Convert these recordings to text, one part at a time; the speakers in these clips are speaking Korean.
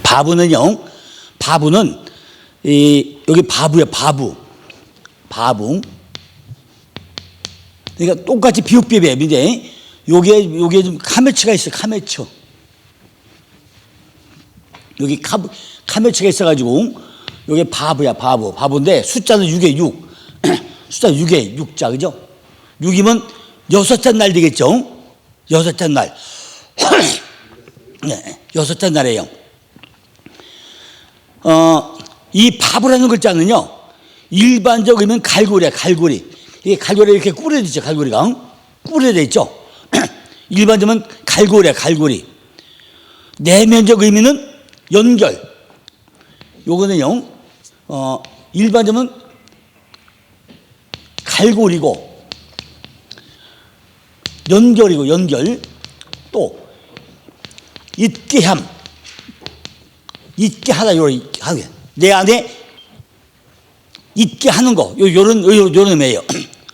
바보는요, 바보는 여기 바보야, 바보. 그러니까 똑같이 비읍비읍인데 요게 좀 카메츠가 있어. 카메츠. 여기 카메츠가 있어가지고 요게 바보야, 바보. 바보인데 숫자는 6에 6. 숫자 6에 6자, 그죠? 6이면 6째 날 되겠죠? 6째 날. 네, 6째 날이에요. 이 바보라는 글자는요, 일반적이면 갈고리야, 갈고리. 이게 갈고리 이렇게 꾸려져 있죠, 갈고리가. 꾸려져 있죠? 일반적이면 갈고리야, 갈고리. 내면적 의미는 연결. 요거는요, 일반적이면 갈고리고, 연결이고, 연결. 또, 있게 함. 있게 하다, 하게. 내 안에 있게 하는 거. 요런 의미예요.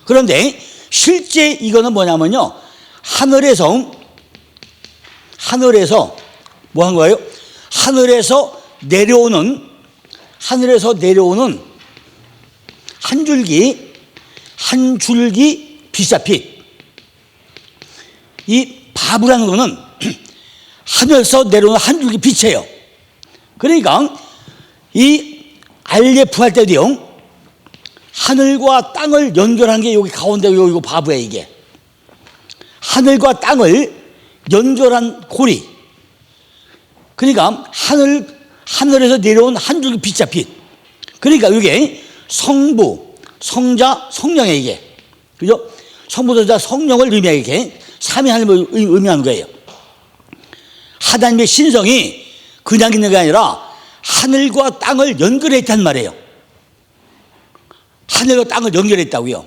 그런데 실제 이거는 뭐냐면요, 하늘에서 뭐 한 거예요? 하늘에서 내려오는 한 줄기 빛이야, 빛. 이 바보라는 거는 하늘에서 내려오는 한 줄기 빛이에요. 그러니까 이 RF 할 때도요, 하늘과 땅을 연결한 게 여기 가운데 이거 바보야, 이게. 하늘과 땅을 연결한 고리. 그러니까 하늘에서 내려온 한 줄기 빛이야, 빛. 그러니까 이게 성부, 성자, 성령이에요, 이게. 그죠? 성부, 성자, 성령을 의미하게 이렇게 삼위 하나님을 의미하는 거예요. 하나님의 신성이 그냥 있는 게 아니라 하늘과 땅을 연결했단 말이에요. 하늘과 땅을 연결했다고요.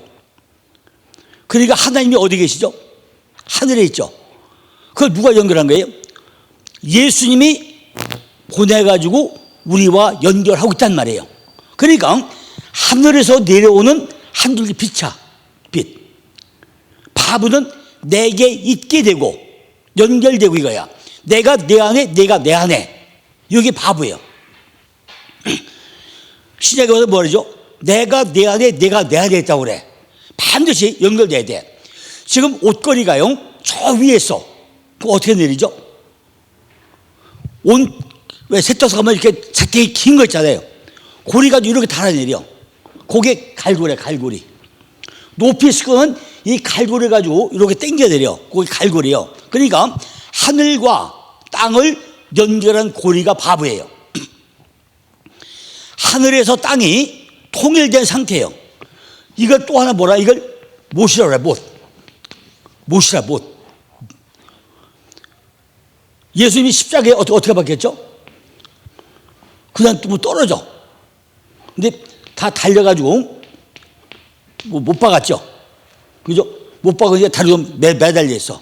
그러니까 하나님이 어디 계시죠? 하늘에 있죠. 그걸 누가 연결한 거예요? 예수님이 보내가지고 우리와 연결하고 있단 말이에요. 그러니까 하늘에서 내려오는 한 줄기 빛이야, 빛. 바보는 내게 있게 되고 연결되고 이거야. 내가 내 안에, 내가 내 안에. 이게 바보예요. 신약에 와서 뭐라죠? 내가 내 안에, 내가 내 안에 있다고 그래. 반드시 연결돼야 돼. 지금 옷걸이가요, 저 위에서 어떻게 내리죠? 왜 세탁소 가면 이렇게 되게 긴 거 있잖아요. 고리가 이렇게 달아내려. 그게 갈고리야, 갈고리. 높이 쓰고는 이 갈고리 가지고 이렇게 당겨내려. 그게 갈고리요. 그러니까 하늘과 땅을 연결한 고리가 바보예요. 하늘에서 땅이 통일된 상태예요. 이걸 또 하나 뭐라? 이걸 못이라고 그래, 못. 못이라, 못. 예수님이 십자가에 어떻게 박혔죠? 그냥 뭐 떨어져. 근데 다 달려가지고 못 박았죠? 그죠? 못 박으니까 다리로 매달려 있어.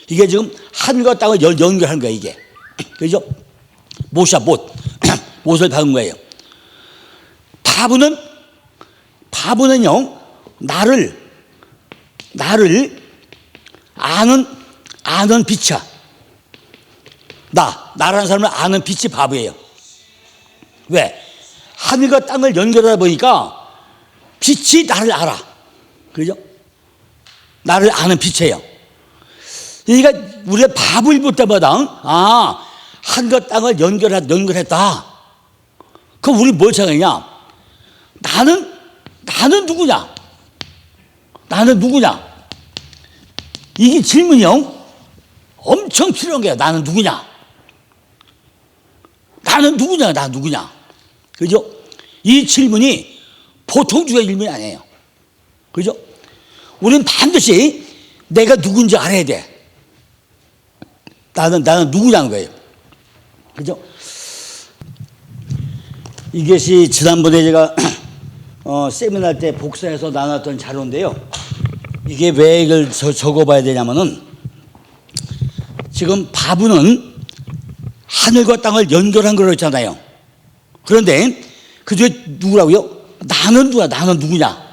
이게 지금 하늘과 땅을 연결한 거야, 이게. 그죠? 못이야, 못. 못을 박은 거예요. 바보는요, 나를 아는 빛이야. 나라는 사람을 아는 빛이 바보예요. 왜? 하늘과 땅을 연결하다 보니까 빛이 나를 알아. 그죠? 나를 아는 빛이에요. 그러니까 우리가 바보일 볼 때마다, 하늘과 땅을 연결했다. 그럼 우리 뭘 생각하냐? 나는 누구냐? 나는 누구냐? 이게 질문이요, 엄청 필요한 거야. 나는 누구냐? 나는 누구냐? 나 누구냐? 그죠? 이 질문이 보통 주가 질문이 아니에요. 그죠? 우리는 반드시 내가 누군지 알아야 돼. 나는 누구냐는 거예요. 그죠? 이것이 지난번에 제가 세미나 때 복사해서 나눴던 자료인데요. 이게 왜 이걸 적어봐야 되냐면은, 지금 바보는 하늘과 땅을 연결한 거라고 했잖아요. 그런데 그 중에 누구라고요? 나는 누구야? 나는 누구냐?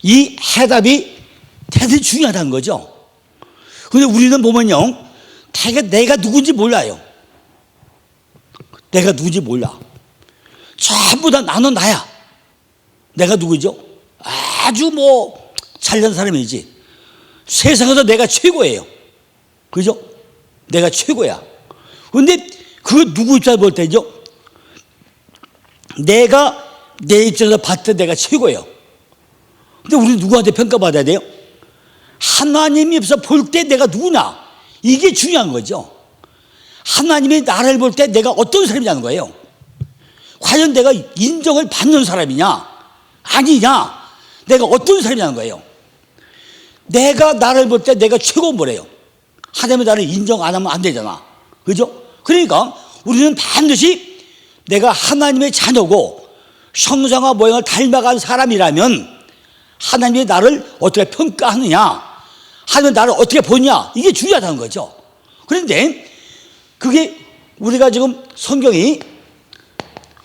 이 해답이 대단히 중요하다는 거죠. 그런데 우리는 보면요, 내가 누군지 몰라요. 내가 누군지 몰라. 전부 다 나는 나야. 내가 누구죠? 아주 뭐 잘난 사람이지. 세상에서 내가 최고예요. 그죠? 내가 최고야. 그런데 그 누구 입장에서 볼 때죠? 내가 내 입장에서 봤을 때 내가 최고예요. 근데 우리는 누구한테 평가받아야 돼요? 하나님이 입장에서 볼 때 내가 누구냐? 이게 중요한 거죠. 하나님이 나를 볼 때 내가 어떤 사람이냐는 거예요. 과연 내가 인정을 받는 사람이냐 아니냐, 내가 어떤 사람이냐는 거예요. 내가 나를 볼 때 내가 최고는 뭐래요? 하나님이 나를 인정 안 하면 안 되잖아. 그죠? 그러니까 우리는 반드시 내가 하나님의 자녀고 형상과 모양을 닮아간 사람이라면 하나님이 나를 어떻게 평가하느냐, 하나님이 나를 어떻게 보냐, 이게 중요하다는 거죠. 그런데 그게 우리가 지금 성경이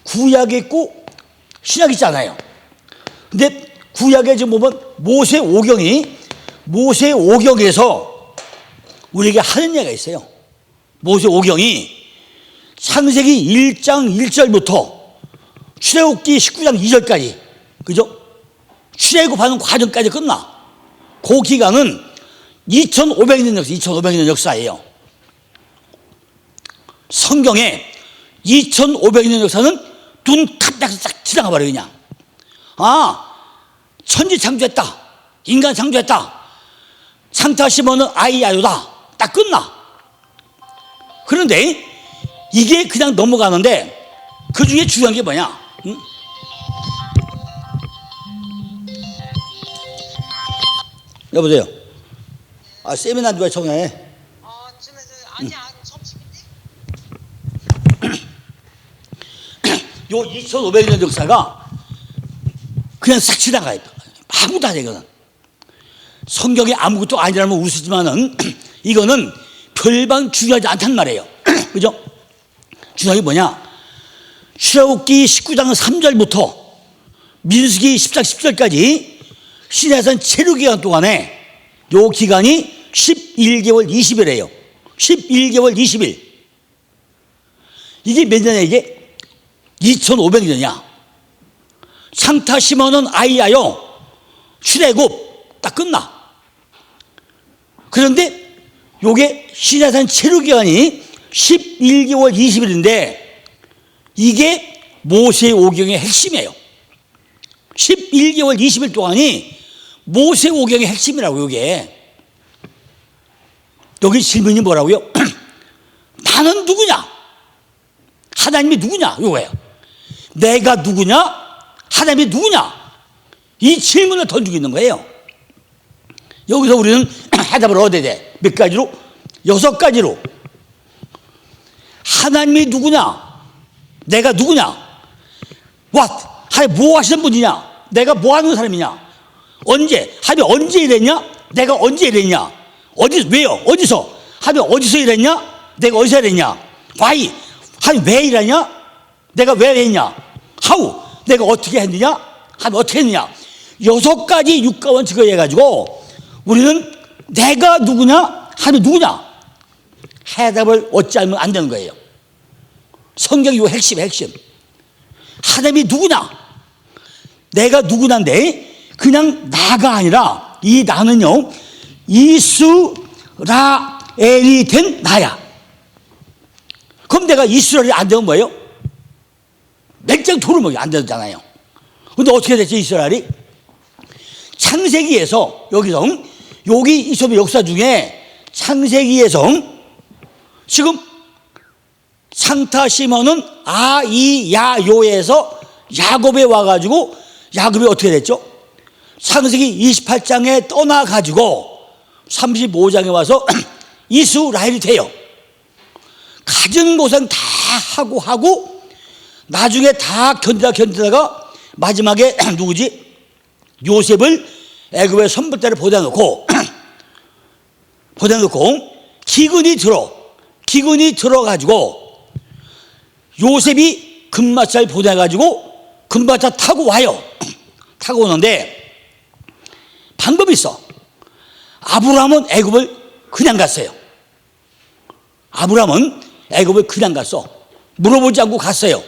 구약이 있고 신약이 있잖아요. 근데 구약에 지금 보면 모세오경에서 우리에게 하는 얘기가 있어요. 모세오경이 창세기 1장 1절부터 출애굽기 19장 2절까지, 그죠? 출애굽하는 과정까지 끝나. 그 기간은 2500년 역사예요. 성경에 2500년 역사는 눈 깜짝해서 싹 지나가 버려. 그냥 천지 창조했다, 인간 창조했다, 창타시모는 아이야요다, 딱 끝나. 그런데 이게 그냥 넘어가는데 그 중에 중요한 게 뭐냐? 응? 여보세요. 세미나 누가 청해? 아니야, 점심인데? 요 2500년 역사가 그냥 싹 지나가요. 아무것도 아니야. 이거는 성경이 아무것도 아니라면 웃으지만은 이거는 별반 중요하지 않단 말이에요. 그죠? 중요한 게 뭐냐? 출애굽기 19장 3절부터 민수기 10장 10절까지 시내산 체류 기간 동안에 요 기간이 11개월 20일이에요. 11개월 20일. 이게 몇 년이야? 이게 2500년이야. 창타 심어는 아이야요, 출애굽 딱 끝나. 그런데 요게 시내산 체류 기간이 11개월 20일인데 이게 모세오경의 핵심이에요. 11개월 20일 동안이 모세오경의 핵심이라고. 요게 여기 질문이 뭐라고요? 나는 누구냐? 하나님이 누구냐? 요거예요. 내가 누구냐? 하나님이 누구냐? 이 질문을 던지고 있는 거예요. 여기서 우리는 해답을 얻어야 돼. 몇 가지로? 6가지로. 하나님이 누구냐? 내가 누구냐? 하나님 뭐 하시는 분이냐? 내가 뭐 하는 사람이냐? 언제? 하나님 언제 이랬냐? 내가 언제 이랬냐? 왜요? 어디서? 하나님 어디서 이랬냐? 내가 어디서 이랬냐? why? 하나님 왜 이랬냐? 내가 왜 했냐? how? 내가 어떻게 했느냐? 하나님 어떻게 했느냐? 6가지 육가원칙을 해가지고 우리는 내가 누구냐? 하나님 누구냐? 해답을 얻지 않으면 안 되는 거예요. 성경이 요 핵심. 하나님이 누구냐? 내가 누구냐인데 그냥 나가 아니라 이 나는요, 이스라엘이 된 나야. 그럼 내가 이스라엘이 안 되면 뭐예요? 맹장 토를 먹이 안 되잖아요. 근데 어떻게 됐죠, 이스라엘이? 창세기에서 여기 이스라엘 역사 중에 창세기에서 지금 창타 시몬은 아이야요에서 야곱에 와가지고 야곱이 어떻게 됐죠? 창세기 28장에 떠나가지고 35장에 와서 이스라엘이 돼요. 가진 고생 다 하고 나중에 다 견디다가 마지막에 누구지? 요셉을 애굽의 선불대를 보내놓고 기근이 들어가지고 요셉이 금마차를 보내가지고 금마차 타고 와요. 타고 오는데 방법이 있어. 아브라함은 애굽을 그냥 갔어요. 아브라함은 애굽을 그냥 갔어. 물어보지 않고 갔어요.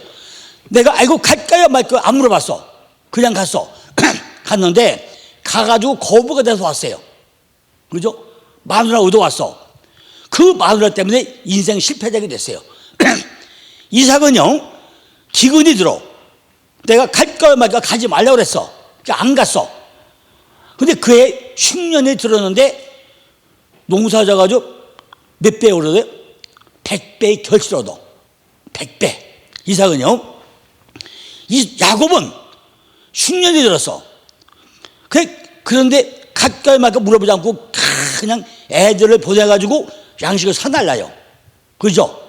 내가 알고 갈까요 말까요 안 물어봤어. 그냥 갔어. 갔는데 가가지고 거부가 돼서 왔어요. 그죠? 마누라 얻어왔어. 그 마누라 때문에 인생 실패되게 됐어요. 이삭은요 기근이 들어. 내가 갈까요 말까요 가지 말라고 그랬어. 안 갔어. 근데 그해 흉년이 들었는데 농사 져가지고 몇 배 오르대요? 100배의 결실을 얻어. 100배. 이삭은요. 이 야곱은 흉년이 들었어. 그런데 갈까요 말까 물어보지 않고 그냥 애들을 보내가지고 양식을 사날라요. 그죠?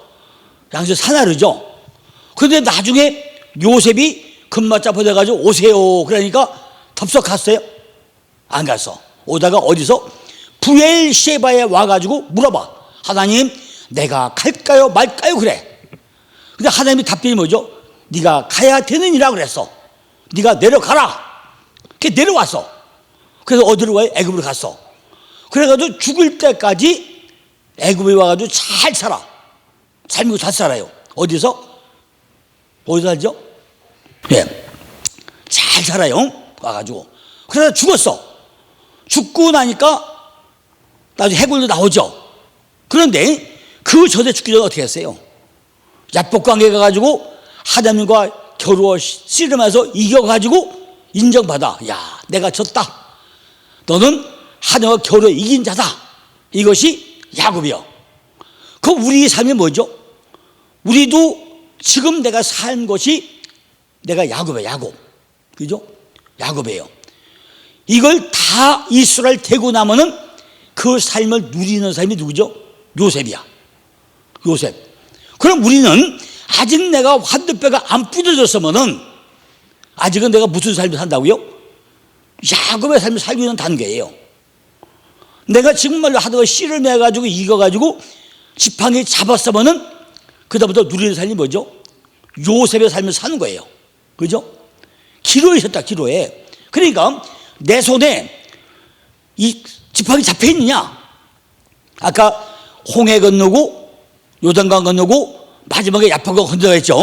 양식을 사나르죠. 그런데 나중에 요셉이 금마자 보내가지고 오세요. 그러니까 덥석 갔어요? 안 갔어. 오다가 어디서 부엘셰바에 와가지고 물어봐. 하나님, 내가 갈까요 말까요? 그래. 근데 하나님이 답변이 뭐죠? 네가 가야 되느니라 그랬어. 네가 내려가라. 그게 내려왔어. 그래서 어디로 와요? 애굽으로 갔어. 그래가지고 죽을 때까지 애굽에 와가지고 잘 살아. 삶이고 잘 살아요. 어디서 살죠? 예, 잘 살아요. 와가지고. 그래서 죽었어. 죽고 나니까 나중에 해골도 나오죠. 그런데 그 전에 죽기 전에 어떻게 했어요? 야복강에 가가지고 하나님과 겨루어 씨름해서 이겨가지고 인정받아. 야, 내가 졌다. 너는 하나님과 겨루어 이긴 자다. 이것이 야곱이요. 그 우리의 삶이 뭐죠? 우리도 지금 내가 산 것이 내가 야곱이에요. 야곱. 그죠? 야곱이에요. 이걸 다 이스라엘 되고 나면은 그 삶을 누리는 사람이 누구죠? 요셉이야. 요셉. 그럼 우리는 아직 내가 한두 배가 안 부러졌으면은 아직은 내가 무슨 삶을 산다고요? 야곱의 삶을 살고 있는 단계예요. 내가 정말로 하다가 씨를 내가지고 이겨가지고 지팡이 잡았으면은 그다음부터 누리는 삶이 뭐죠? 요셉의 삶을 사는 거예요. 그죠? 기로에 있었다, 기로에. 그러니까 내 손에 이 지팡이 잡혀 있느냐? 아까 홍해 건너고 요단강 건너고 마지막에 야포가 건너했죠.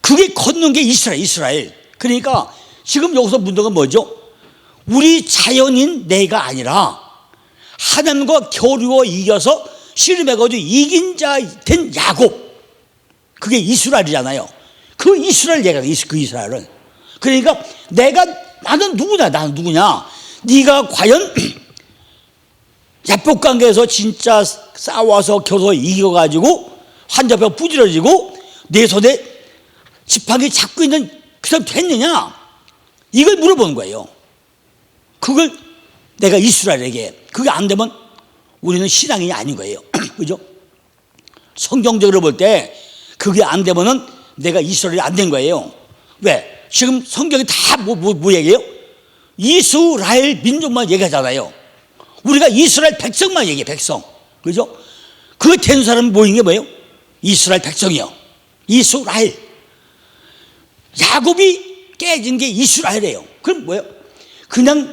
그게 걷는 게 이스라엘. 그러니까 지금 여기서 문제가 뭐죠? 우리 자연인 내가 아니라 하나님과 겨루어 이겨서 씨름해가지고 이긴 자 된 야곱. 그게 이스라엘이잖아요. 그 이스라엘 얘가 그 이스라엘은. 그러니까 나는 누구냐? 나는 누구냐? 네가 과연 야복강에서 진짜 싸워서 겨서 이겨가지고 환자병 부지러지고 내 손에 지팡이 잡고 있는 그 사람 됐느냐? 이걸 물어보는 거예요. 그걸 내가 이스라엘에게 그게 안 되면 우리는 신앙인이 아닌 거예요. 그죠? 성경적으로 볼 때 그게 안 되면은 내가 이스라엘이 안 된 거예요. 왜? 지금 성경이 다 뭐 얘기해요? 이스라엘 민족만 얘기하잖아요. 우리가 이스라엘 백성만 얘기해, 백성. 그죠? 그 된 사람은 모인 게 뭐예요? 이스라엘 백성이요. 이스라엘. 야곱이 깨진 게 이스라엘이에요. 그럼 뭐예요? 그냥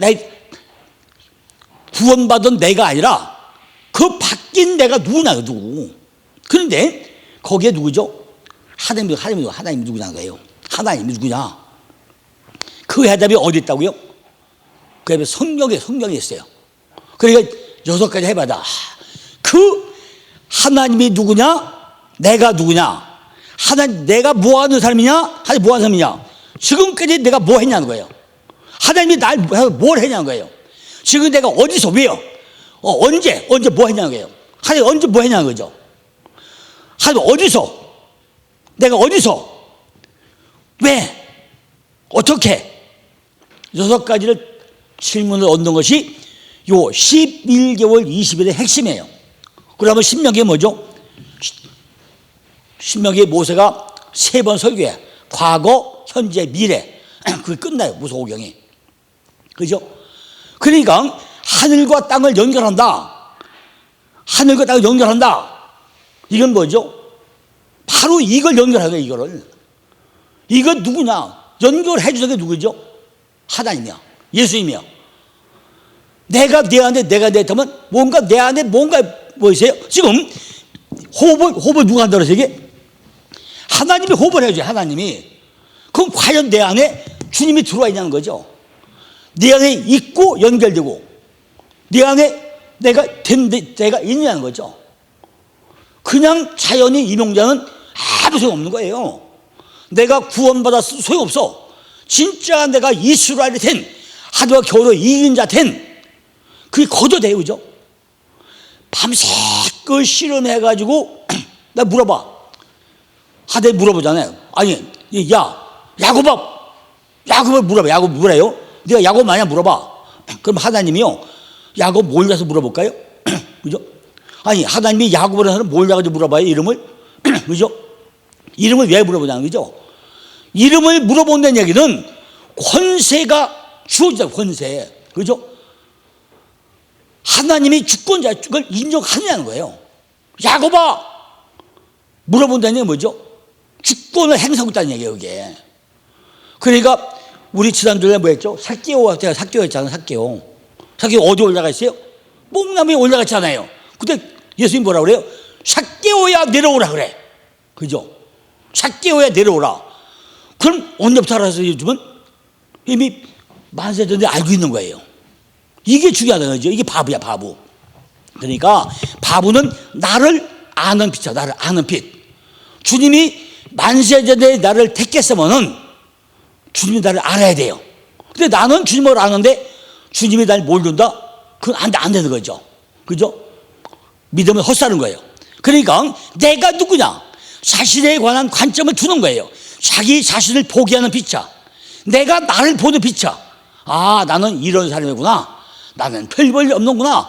구원받은 내가 아니라 그 바뀐 내가 누구냐, 누구. 그런데 거기에 누구죠? 하나님이 누구냐는 거예요. 하나님이 누구냐? 그 해답이 어디 있다고요? 그 해답이 성경에 있어요. 그러니까 6가지 해봐다. 그 하나님이 누구냐? 내가 누구냐? 내가 뭐 하는 사람이냐? 하나님 뭐 하는 사람이냐? 지금까지 내가 뭐 했냐는 거예요. 하나님이 날 뭘 했냐는 거예요. 지금 내가 어디서, 왜요? 언제 뭐 했냐는 거예요. 하나님 언제 뭐 했냐는 거죠. 하나님 내가 어디서, 왜, 어떻게, 6가지를 질문을 얻는 것이 요 11개월 20일의 핵심이에요. 그러면 신명기에 뭐죠? 신명기에 모세가 3번 설교해. 과거, 현재, 미래. 그게 끝나요. 모세 오경이. 그죠? 그러니까 하늘과 땅을 연결한다. 하늘과 땅을 연결한다. 이건 뭐죠? 바로 이걸 연결하는 거예요. 이거를. 이거 누구냐? 연결해 주는 게 누구죠? 하나님이야. 예수님이야. 내가 내 안에 되면 뭔가 내 안에 뭔가 뭐 있어요? 지금 호흡을 누가 한다고 해서 이게 하나님이 호흡을 해줘요. 하나님이. 그럼 과연 내 안에 주님이 들어와 있냐는 거죠. 내 안에 있고 연결되고 내 안에 내가 있냐는 거죠. 그냥 자연히 임용자는 아무 소용없는 거예요. 내가 구원받았어도 소용없어. 진짜 내가 이스라엘이 된, 하늘과 겨울을 이긴 자 된, 그게 거둬대요. 그죠? 밤새 그 실험해가지고 나 물어봐. 하대 물어보잖아요. 아니, 야곱을 물어봐. 야곱 뭐래요? 네가 야곱 마냥 물어봐. 그럼 하나님이요, 야곱 몰라서 물어볼까요? 그죠? 아니, 하나님이 야곱이라는 사람 몰라가지고 물어봐요, 이름을? 그죠? 이름을 왜 물어보냐는 거죠? 이름을 물어본다는 얘기는 권세가 주어지다, 권세. 그죠? 하나님이 주권자를 인정하느냐는 거예요. 야곱아! 물어본다는 얘기는 뭐죠? 주권을 행사하고 있다는 얘기예요, 이게. 그러니까 우리 지난주에 뭐 했죠? 삭개오가 제가 삭개오였잖아요, 삭개오. 삭개오 어디 올라가 있어요? 뽕나무에 올라갔잖아요. 그때 예수님이 뭐라 그래요? 삭개오야 내려오라 그래. 그죠? 삭개오야 내려오라. 그럼 언제부터 알아서 요즘은 이미 만세 전에 알고 있는 거예요. 이게 중요하다는 거죠. 이게 바보야, 바보. 그러니까 바보는 나를 아는 빛이야, 나를 아는 빛. 주님이 만세 전에 나를 택했으면은 주님이 나를 알아야 돼요. 근데 나는 주님을 아는데 주님이 나를 모른다? 그건 안 되는 거죠. 그죠? 믿음은 헛사는 거예요. 그러니까 내가 누구냐? 자신에 관한 관점을 두는 거예요. 자기 자신을 포기하는 빛이야. 내가 나를 보는 빛이야. 아, 나는 이런 사람이구나. 나는 별 볼 일 없는구나.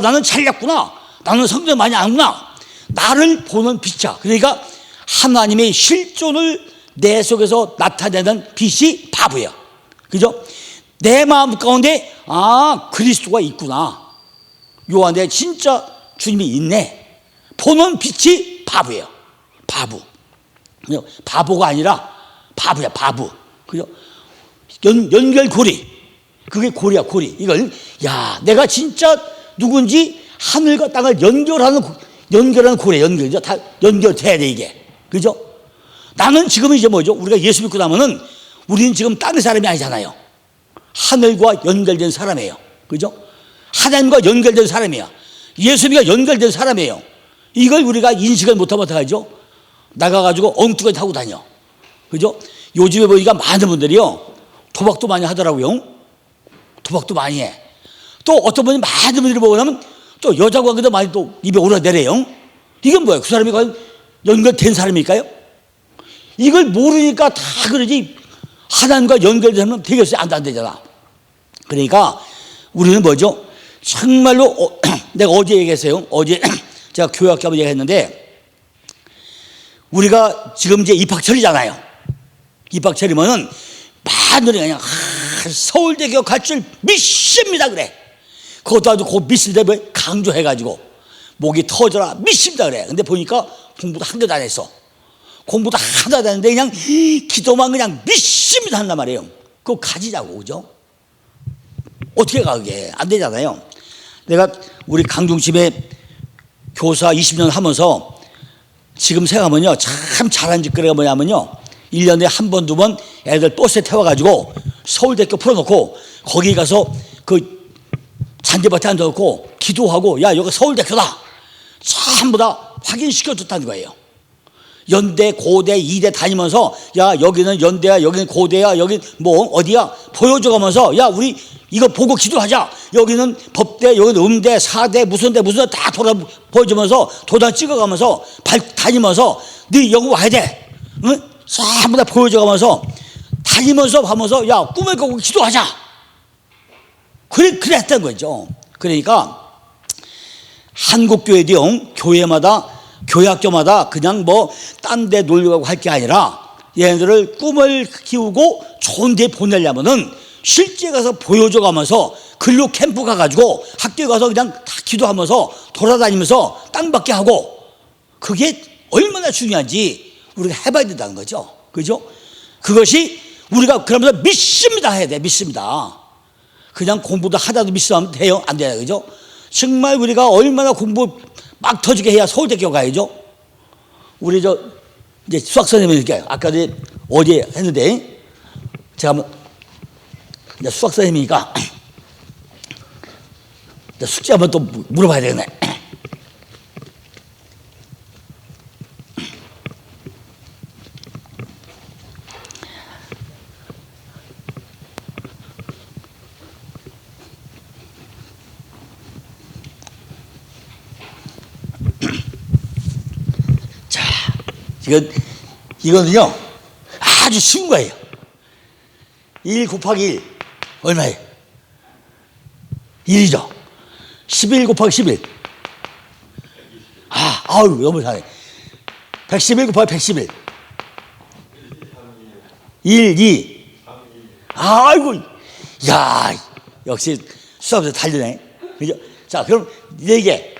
나는 잘났구나. 나는 성경 많이 안구나. 나를 보는 빛이야. 그러니까 하나님의 실존을 내 속에서 나타내는 빛이 바보야. 그죠? 내 마음 가운데 그리스도가 있구나. 요 안에 진짜 주님이 있네. 보는 빛이 바보예요. 바보. 바보가 아니라 바보야, 바보. 그죠? 연결고리. 그게 고리야, 고리. 이걸, 내가 진짜 누군지 하늘과 땅을 연결하는 고리야, 연결이죠. 다 연결돼야 돼, 이게. 그죠? 나는 지금 이제 뭐죠? 우리가 예수 믿고 나면은 우리는 지금 땅의 사람이 아니잖아요. 하늘과 연결된 사람이에요. 그죠? 하나님과 연결된 사람이야. 예수님과 연결된 사람이에요. 이걸 우리가 인식을 못하면 어떡하죠? 나가가지고 엉뚱하게 타고 다녀. 그죠? 요즘에 보니까 많은 분들이요, 도박도 많이 하더라고요. 도박도 많이 해. 또 어떤 분이 많은 분들이 보고 나면 또 여자 관계도 많이 또 입에 오르내려요. 이건 뭐예요? 그 사람이 과연 연결된 사람일까요? 이걸 모르니까 다 그러지. 하나님과 연결되면 되겠어요? 안 되잖아. 그러니까 우리는 뭐죠? 정말로 내가 어제 얘기했어요. 어제 제가 교회학교 한번 얘기했는데, 우리가 지금 이제 입학철이잖아요. 입학철이면은 많은 그냥 서울대교 갈 줄 믿습니다 그래. 그것도 아주 그 믿습니다 강조해가지고 목이 터져라 믿습니다 그래. 근데 보니까 공부도 한 개도 안 했어. 공부도 하나도 안 했는데 그냥 기도만 그냥 믿습니다 한단 말이에요. 그거 가지자고. 그죠? 어떻게 가? 그게 안 되잖아요. 내가 우리 강중집에 교사 20년 하면서 지금 생각하면요, 참 잘한 짓거리가 뭐냐면요, 1년에 한 번, 두 번 애들 버스에 태워가지고 서울대교 풀어놓고 거기 가서 그 잔디밭에 앉아놓고 기도하고, 여기 서울대교다 전부 다 확인시켜줬다는 거예요. 연대, 고대, 이대 다니면서 여기는 연대야, 여기는 고대야, 여기 뭐 어디야 보여줘가면서 우리 이거 보고 기도하자. 여기는 법대, 여기는 음대, 사대, 무슨 대 다 보여주면서 도장 찍어가면서 다니면서 네 여기 와야 돼. 응? 전부 다 보여줘가면서 다니면서 하면서 꿈을 꾸고 기도하자. 그랬던 거죠. 그러니까 한국교회도요, 교회마다 교회학교마다 그냥 뭐 딴 데 놀려가고 할 게 아니라 얘네들을 꿈을 키우고 좋은 데 보내려면은 실제 가서 보여줘가면서 근로 캠프 가가지고 학교에 가서 그냥 다 기도하면서 돌아다니면서 땅 받게 하고, 그게 얼마나 중요한지 우리가 해봐야 된다는 거죠. 그죠? 그것이 우리가 그러면서 믿습니다 해야 돼. 믿습니다. 그냥 공부도 하다도 믿으면 돼요? 안 돼요. 그죠? 정말 우리가 얼마나 공부 막 터지게 해야 서울대교 가야죠. 우리 이제 수학 선생님이니까 아까도 어제 했는데 제가 한번 이제 수학 선생님이니까 이제 숙제 한번 또 물어봐야 되겠네. 이거는요 아주 쉬운 거예요. 1 곱하기 1 얼마예요? 1이죠. 11 곱하기 11 아우 너무 잘해. 111 곱하기 111 1, 2 아이고 야 역시 수학에서 달리네. 그죠? 자 그럼 4개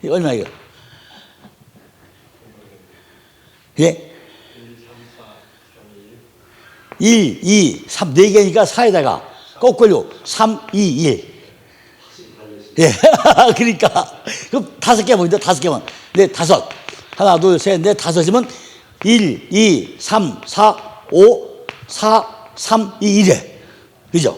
얼마예요? 예? 1, 2, 3, 4개니까 4에다가 거꾸로 3, 2, 1. 예. 그러니까. 그럼 5개 보인다, 5개만. 네, 5. 하나, 둘, 셋, 넷, 5이면 1, 2, 3, 4, 5, 4, 3, 2, 1에. 그죠?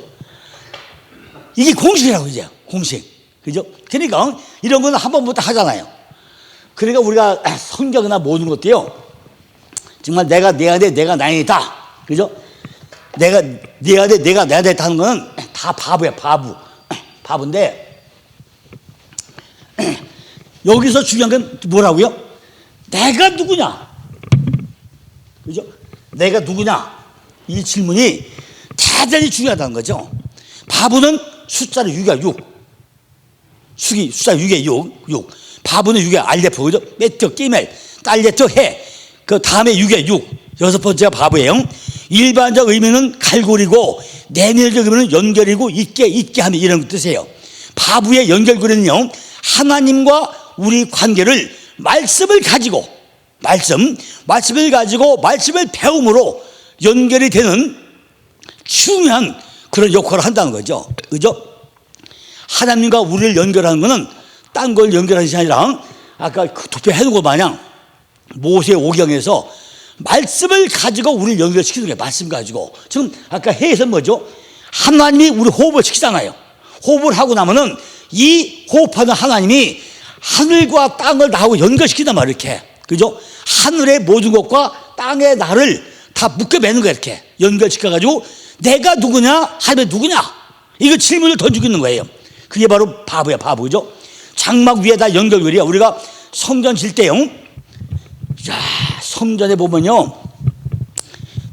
이게 공식이라고, 이제. 공식. 그죠? 그러니까 이런 거는 한 번부터 하잖아요. 그러니까 우리가 성경이나 모든 것도요. 정말 내가 내야 돼, 내가 나이다. 그죠? 내가 내야 돼, 내가 내야 돼 하는 거는 다 바보야, 바보. 바보인데, 여기서 중요한 건 뭐라고요? 내가 누구냐? 그죠? 내가 누구냐? 이 질문이 대단히 중요하다는 거죠. 바보는 숫자로 6이야, 6. 숫자 6에 6. 바보는 6에 알레프, 그죠? 메트, 끼멜, 딸레트, 해. 그 다음에 6에 6. 6번째가 바보예요. 일반적 의미는 갈고리고 내면적 의미는 연결이고 있게 하면 이런 뜻이에요. 바보의 연결고리는요, 하나님과 우리 관계를 말씀을 가지고 말씀을 배움으로 연결이 되는 중요한 그런 역할을 한다는 거죠. 그죠? 하나님과 우리를 연결하는 것은 딴 걸 연결하는 것이 아니라 아까 그 도표해놓은 것 마냥 모세 오경에서 말씀을 가지고 우리를 연결시키는 거예요. 말씀 가지고. 지금 아까 해에서 뭐죠? 하나님이 우리 호흡을 시키잖아요. 호흡을 하고 나면은 이 호흡하는 하나님이 하늘과 땅을 나하고 연결시킨단 말이에요. 이렇게. 그죠? 하늘의 모든 것과 땅의 나를 다 묶어매는 거예요. 이렇게. 연결시켜가지고 내가 누구냐? 하나님이 누구냐? 이거 질문을 던지고 있는 거예요. 그게 바로 바보야, 바보. 그죠? 장막 위에다 연결고리야. 우리가 성전 질 때요. 야, 성전에 보면요.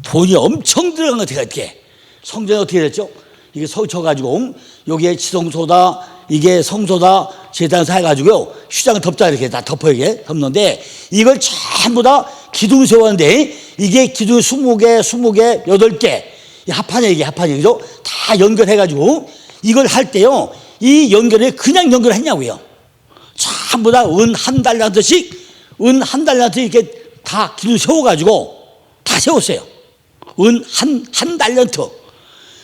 돈이 엄청 들어간 것 같아요. 이렇게. 성전이 어떻게 됐죠? 이게 서쳐가지고, 여기에 지성소다, 이게 성소다, 재단사 해가지고요. 휘장을 덮자, 이렇게 다 덮어, 이게 덮는데, 이걸 전부 다 기둥 세웠는데, 이게 기둥 20개, 8개, 합판이에요, 이게 합판이. 그죠? 다 연결해가지고, 이걸 할 때요. 이 연결을 그냥 연결했냐고요. 전부 다 은 한 달란트씩, 은 한 달란트 이렇게 다 기둥 세워가지고 다 세웠어요. 은 한 달란트.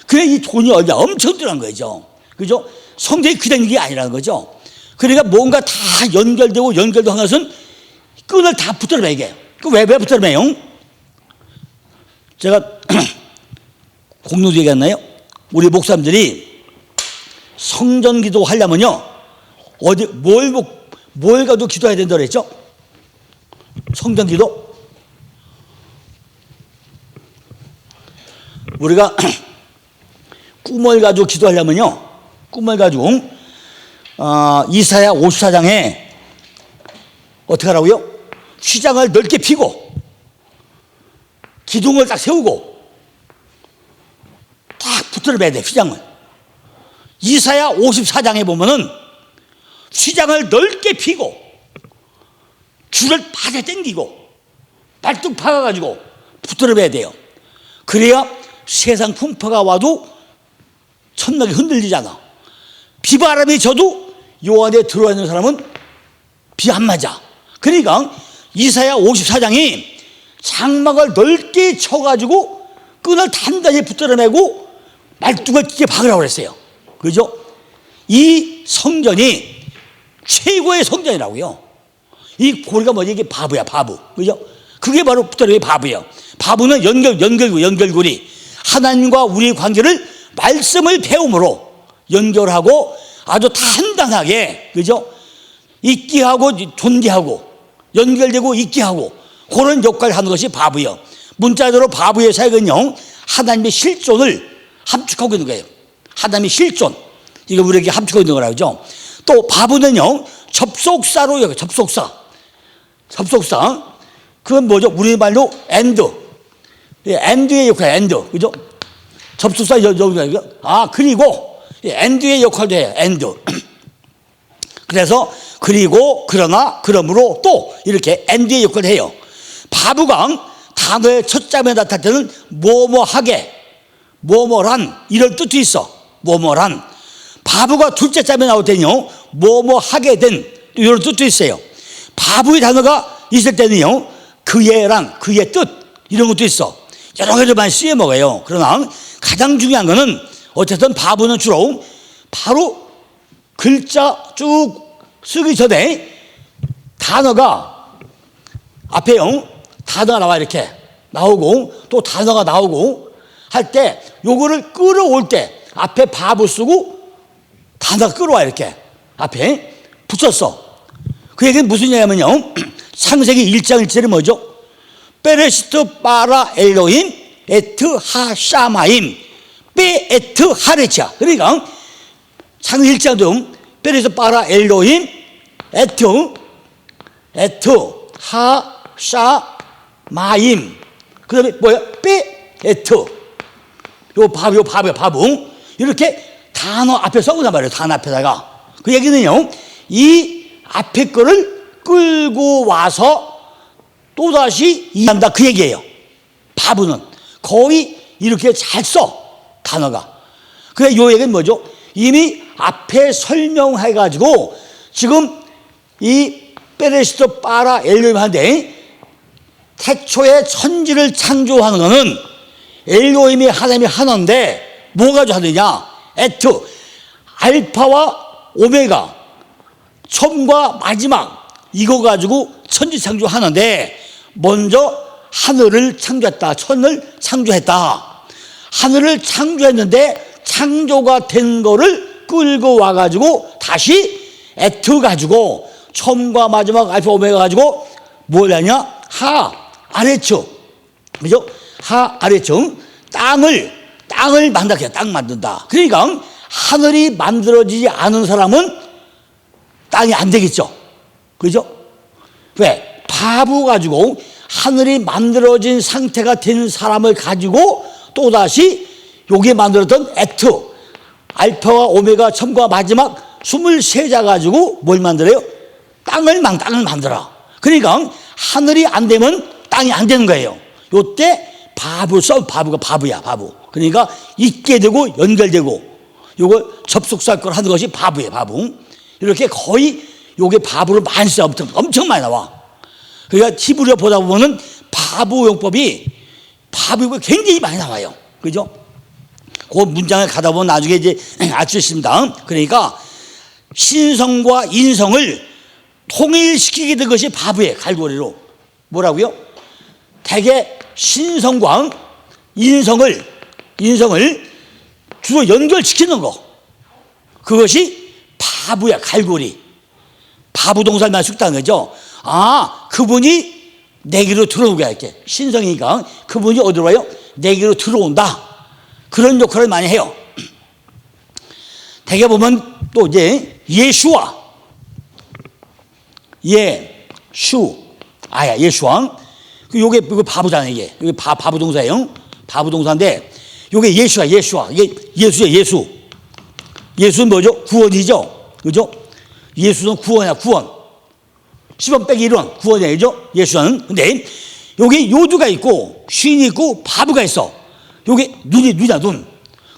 그래, 이 돈이 엄청 들어간 거죠. 그죠? 성전이 그냥 이게 아니라는 거죠. 그러니까 뭔가 다 연결되고 한 것은 끈을 다 붙들어매야 이게. 왜 붙들어매요? 제가 공동도 얘기했나요? 우리 목사님들이 성전 기도 하려면요. 뭘 가도 기도해야 된다고 그랬죠? 성전 기도. 우리가 꿈을 가지고 기도하려면요. 꿈을 가지고 이사야 54장에 어떻게 하라고요? 휘장을 넓게 피고 기둥을 딱 세우고 딱 붙들어야 돼, 휘장을. 이사야 54장에 보면은 휘장을 넓게 피고 줄을 파게 당기고 발뚝 박아가지고 붙들어야 돼요. 그래야 세상 풍파가 와도 천막이 흔들리잖아. 비바람이 져도 요 안에 들어와 있는 사람은 비 안 맞아. 그러니까 이사야 54장이 장막을 넓게 쳐가지고 끈을 단단히 붙들어내고 말뚝을 깊게 박으라고 그랬어요. 그죠? 이 성전이 최고의 성전이라고요. 이 고리가 뭐지? 이게 바보야, 바보. 그죠? 그게 바로 붙들어야 바보예요. 바보는 연결고리. 하나님과 우리의 관계를 말씀을 배움으로 연결하고 아주 단단하게, 그죠? 있게 하고 존재하고 연결되고 있게 하고 그런 역할을 하는 것이 바보예요. 문자대로 바보의 사역은요, 하나님의 실존을 함축하고 있는 거예요. 하나님의 실존. 이거 우리에게 함축하고 있는 거라 그러죠. 또 바보는요, 접속사로 여겨요. 접속사. 그건 뭐죠? 우리말로 and. and의 역할, and. 그죠? 접속사 여기가. 그리고 and의 역할도 해요. and. 그래서 그리고 그러나 그러므로 또 이렇게 and의 역할을 해요. 바보가 단어의 첫 자면에 나타날 때는 뭐뭐하게, 뭐뭐란 이런 뜻도 있어. 뭐뭐란. 바보가 둘째 자면에 나올 때는요, 뭐뭐하게 된 이런 뜻도 있어요. 바보의 단어가 있을 때는요, 그의랑 그의 뜻 이런 것도 있어. 여러 가지로 많이 쓰여 먹어요. 그러나 가장 중요한 거는 어쨌든 바보는 주로 바로 글자 쭉 쓰기 전에 단어가 앞에요, 단어가 나와 이렇게 나오고 또 단어가 나오고 할 때 요거를 끌어올 때 앞에 바보 쓰고 단어가 끌어와 이렇게 앞에 붙였어. 그 얘기는 무슨 얘기냐면요, 창세기 1장 1절이 뭐죠? 베레시트 바라 엘로힘 에트 하샤마임 베 에트 하레차. 그러니까 창세기 1장도 베레시트 바라 엘로힘 에트 하샤마임 그 다음에 뭐야? 베 에트. 요 바보 이렇게 단어 앞에 써보단 말이에요. 단어 앞에다가. 그 얘기는요, 이 앞에 거를 끌고 와서 또다시 이해한다 그 얘기예요. 바보는 거의 이렇게 잘 써, 단어가. 그래, 요 얘기는 뭐죠? 이미 앞에 설명해가지고 지금 이 베레시트 바라 엘로힘 하는데 태초에 천지를 창조하는 거는 엘로힘이 하나님이 하나인데 뭐 가지고 하느냐? 에트, 알파와 오메가, 처음과 마지막 이거 가지고 천지 창조하는데 먼저 하늘을 창조했다. 천을 창조했다. 하늘을 창조했는데 창조가 된 거를 끌고 와가지고 다시 에트 가지고 처음과 마지막 알파 오메가 가지고 뭐냐냐? 하 아래층, 그죠? 하 아래층 땅을 만들게, 땅 만든다. 그러니까 하늘이 만들어지지 않은 사람은 땅이 안 되겠죠, 그죠? 왜? 바보 가지고 하늘이 만들어진 상태가 된 사람을 가지고 또다시 여기에 만들었던 에트, 알파와 오메가, 처음과 마지막 23자 가지고 뭘 만들어요? 땅을 만들어. 그러니까 하늘이 안 되면 땅이 안 되는 거예요. 요때 바보가 바보야, 바보. 그러니까 있게 되고 연결되고 요걸 접속사 걸 하는 것이 바보예요, 바보. 이렇게 거의 요게 바보로 많이 써, 엄청 많이 나와. 그러니까 히브리어 보다 보면은 바보 용법이 굉장히 많이 나와요. 그죠? 그 문장을 가다 보면 나중에 이제 알 수 있습니다. 그러니까 신성과 인성을 통일시키게 된 것이 바보의 갈고리로. 뭐라고요? 대개 신성과 인성을 주로 연결시키는 거. 그것이 바보야, 갈고리. 바보 동사를 많이 쓰다는 거죠. 그분이 내게로 들어오게 할게. 신성이니까 그분이 어디로 와요? 내게로 들어온다. 그런 역할을 많이 해요. 대개 보면 또 이제 예수와 예수왕. 요게 바보잖아요, 이게. 이게 바보 동사예요. 바보 동사인데, 요게 예수야. 이게 예수야, 예수. 예수는 뭐죠? 구원이죠. 그죠? 예수는 구원이야, 구원. 10원 빼기 1원, 구원이야, 그죠? 예수는. 근데, 요게 요두가 있고, 쉰이 있고, 바보가 있어. 요게 눈이야, 눈.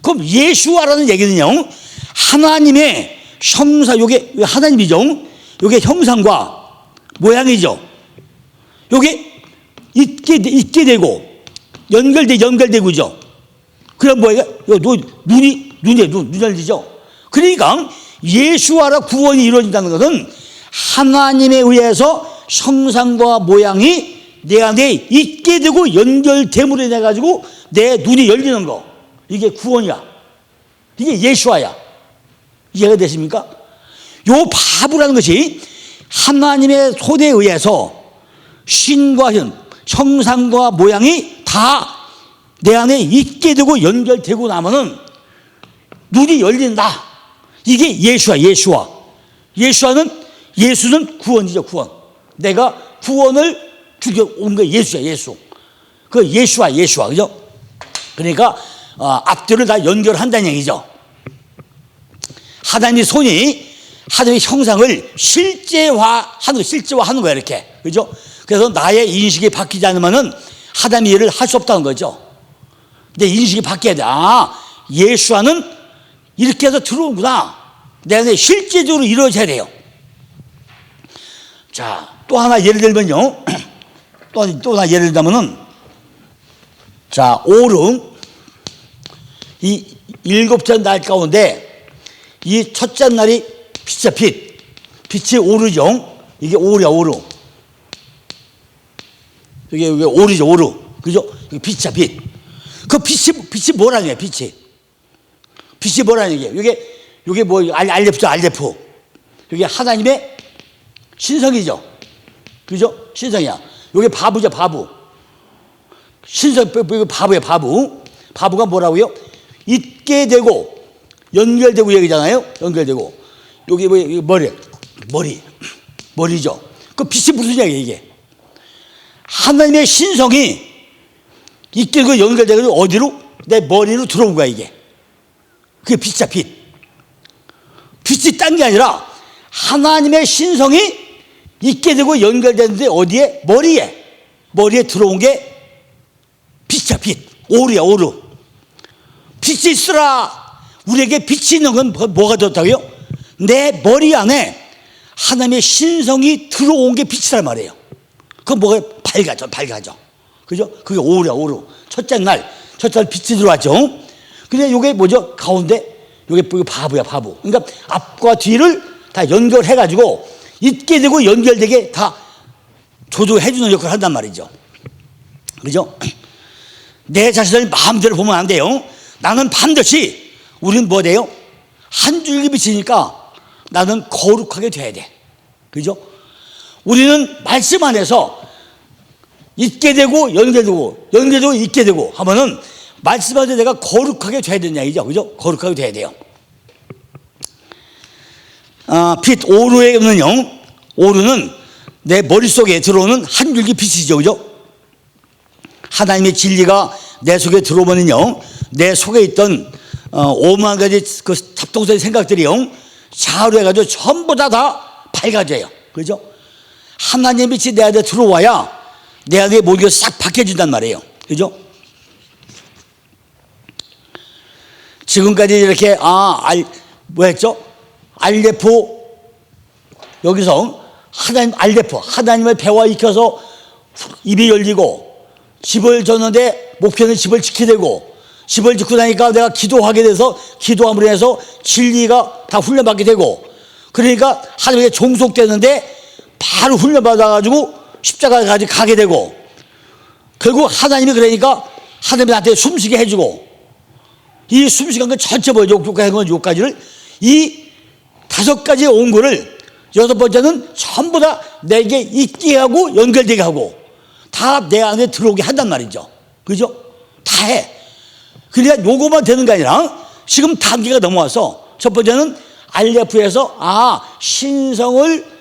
그럼 예수와라는 얘기는요, 하나님의 형상, 요게 하나님이죠. 요게 형상과 모양이죠. 요게 있게 되고 연결되고죠. 그럼 뭐예요? 눈이 열리죠. 그러니까 예수와라 구원이 이루어진다는 것은 하나님에 의해서 형상과 모양이 내 안에 있게 되고 연결됨으로 인해 가지고 내 눈이 열리는 거, 이게 구원이야. 이게 예수와야. 이해가 되십니까? 요 바보라는 것이 하나님의 손에 의해서 신과 현, 형상과 모양이 다 내 안에 있게 되고 연결되고 나면은 눈이 열린다. 이게 예수와. 예수는 구원이죠, 구원. 내가 구원을 주려 온 거예요, 예수. 그 예수와, 그죠? 그러니까 앞뒤를 다 연결한다는 얘기죠. 하나님의 손이 하나님의 형상을 실제화하는 거야, 이렇게. 그죠? 그래서 나의 인식이 바뀌지 않으면은 하나님의 일을 할 수 없다는 거죠. 내 인식이 바뀌어야 돼. 예수와는 이렇게 해서 들어오구나. 내 안에 실제적으로 이루어져야 돼요. 자, 또 하나 예를 들면요. 또 하나 예를 들면은, 자, 오름. 이 7째 날 가운데 이 첫째 날이 빛이야, 빛이 오르죠. 이게 오르야, 오르. 이게 오르죠, 오르. 그죠? 이게 빛이야, 빛. 그 빛이 뭐라는 거야, 빛이 뭐라는 얘기예요. 이게 뭐, 알레프. 이게 하나님의 신성이죠. 그죠? 신성이야. 이게 바보죠, 바보. 이거 바보야, 바보. 바보가 뭐라고요? 있게 되고, 연결되고 얘기잖아요. 연결되고. 여기 뭐, 머리죠. 그 빛이 무슨 얘기예요, 이게? 하나님의 신성이 있게 되고 연결되고 어디로? 내 머리로 들어온 거야, 이게. 그게 빛이야, 빛. 빛이 딴 게 아니라 하나님의 신성이 있게 되고 연결되는데 어디에? 머리에 들어온 게 빛이야, 빛. 오르야, 오르. 빛이 있으라. 우리에게 빛이 있는 건 뭐가 되었다고요? 내 머리 안에 하나님의 신성이 들어온 게 빛이란 말이에요. 그건 뭐가 밝아져. 그죠? 그게 오르야, 오르. 첫째 날 빛이 들어왔죠. 근데 이게 뭐죠? 가운데 이게 바보야, 바보. 그러니까 앞과 뒤를 다 연결해가지고 있게 되고 연결되게 다 조절해주는 역할을 한단 말이죠. 그죠? 내 자신을 마음대로 보면 안 돼요. 나는 반드시, 우리는 뭐 돼요? 한 줄기 빛이니까 나는 거룩하게 돼야 돼. 그죠? 우리는 말씀 안에서 있게 되고 연결되고 있게 되고 하면은 말씀 안에서 내가 거룩하게 돼야 되는 얘기죠. 그죠? 거룩하게 돼야 돼요. 빛 오르에는요, 오르는 내 머릿속에 들어오는 한 줄기 빛이죠. 그죠? 하나님의 진리가 내 속에 들어오면요, 내 속에 있던 5만 가지 그 잡동사의 생각들이요, 자루해가지고 전부 다 밝아져요. 그죠? 하나님의 빛이 내 안에 들어와야 내 안에 모든 게 싹 바뀌어진단 말이에요. 그죠? 지금까지 이렇게, 뭐였죠? 알레프, 여기서 하나님을 배와 익혀서 입이 열리고, 집을 줬는데 목표는 집을 지키게 되고, 집을 짓고 나니까 내가 기도하게 돼서 기도함으로 해서 진리가 다 훈련받게 되고, 그러니까 하나님께 종속되는데 바로 훈련받아가지고 십자가까지 가게 되고, 결국 하나님이 그러니까 하나님이 나한테 숨쉬게 해주고, 이 숨쉬는 건 전체 뭐죠? 요까지를, 이 5가지 온 거를 6번째는 전부 다 내게 있게 하고 연결되게 하고 다 내 안에 들어오게 한단 말이죠. 그죠? 다 해. 그러니까 요거만 되는 게 아니라 지금 단계가 넘어와서 첫 번째는 알레프에서 신성을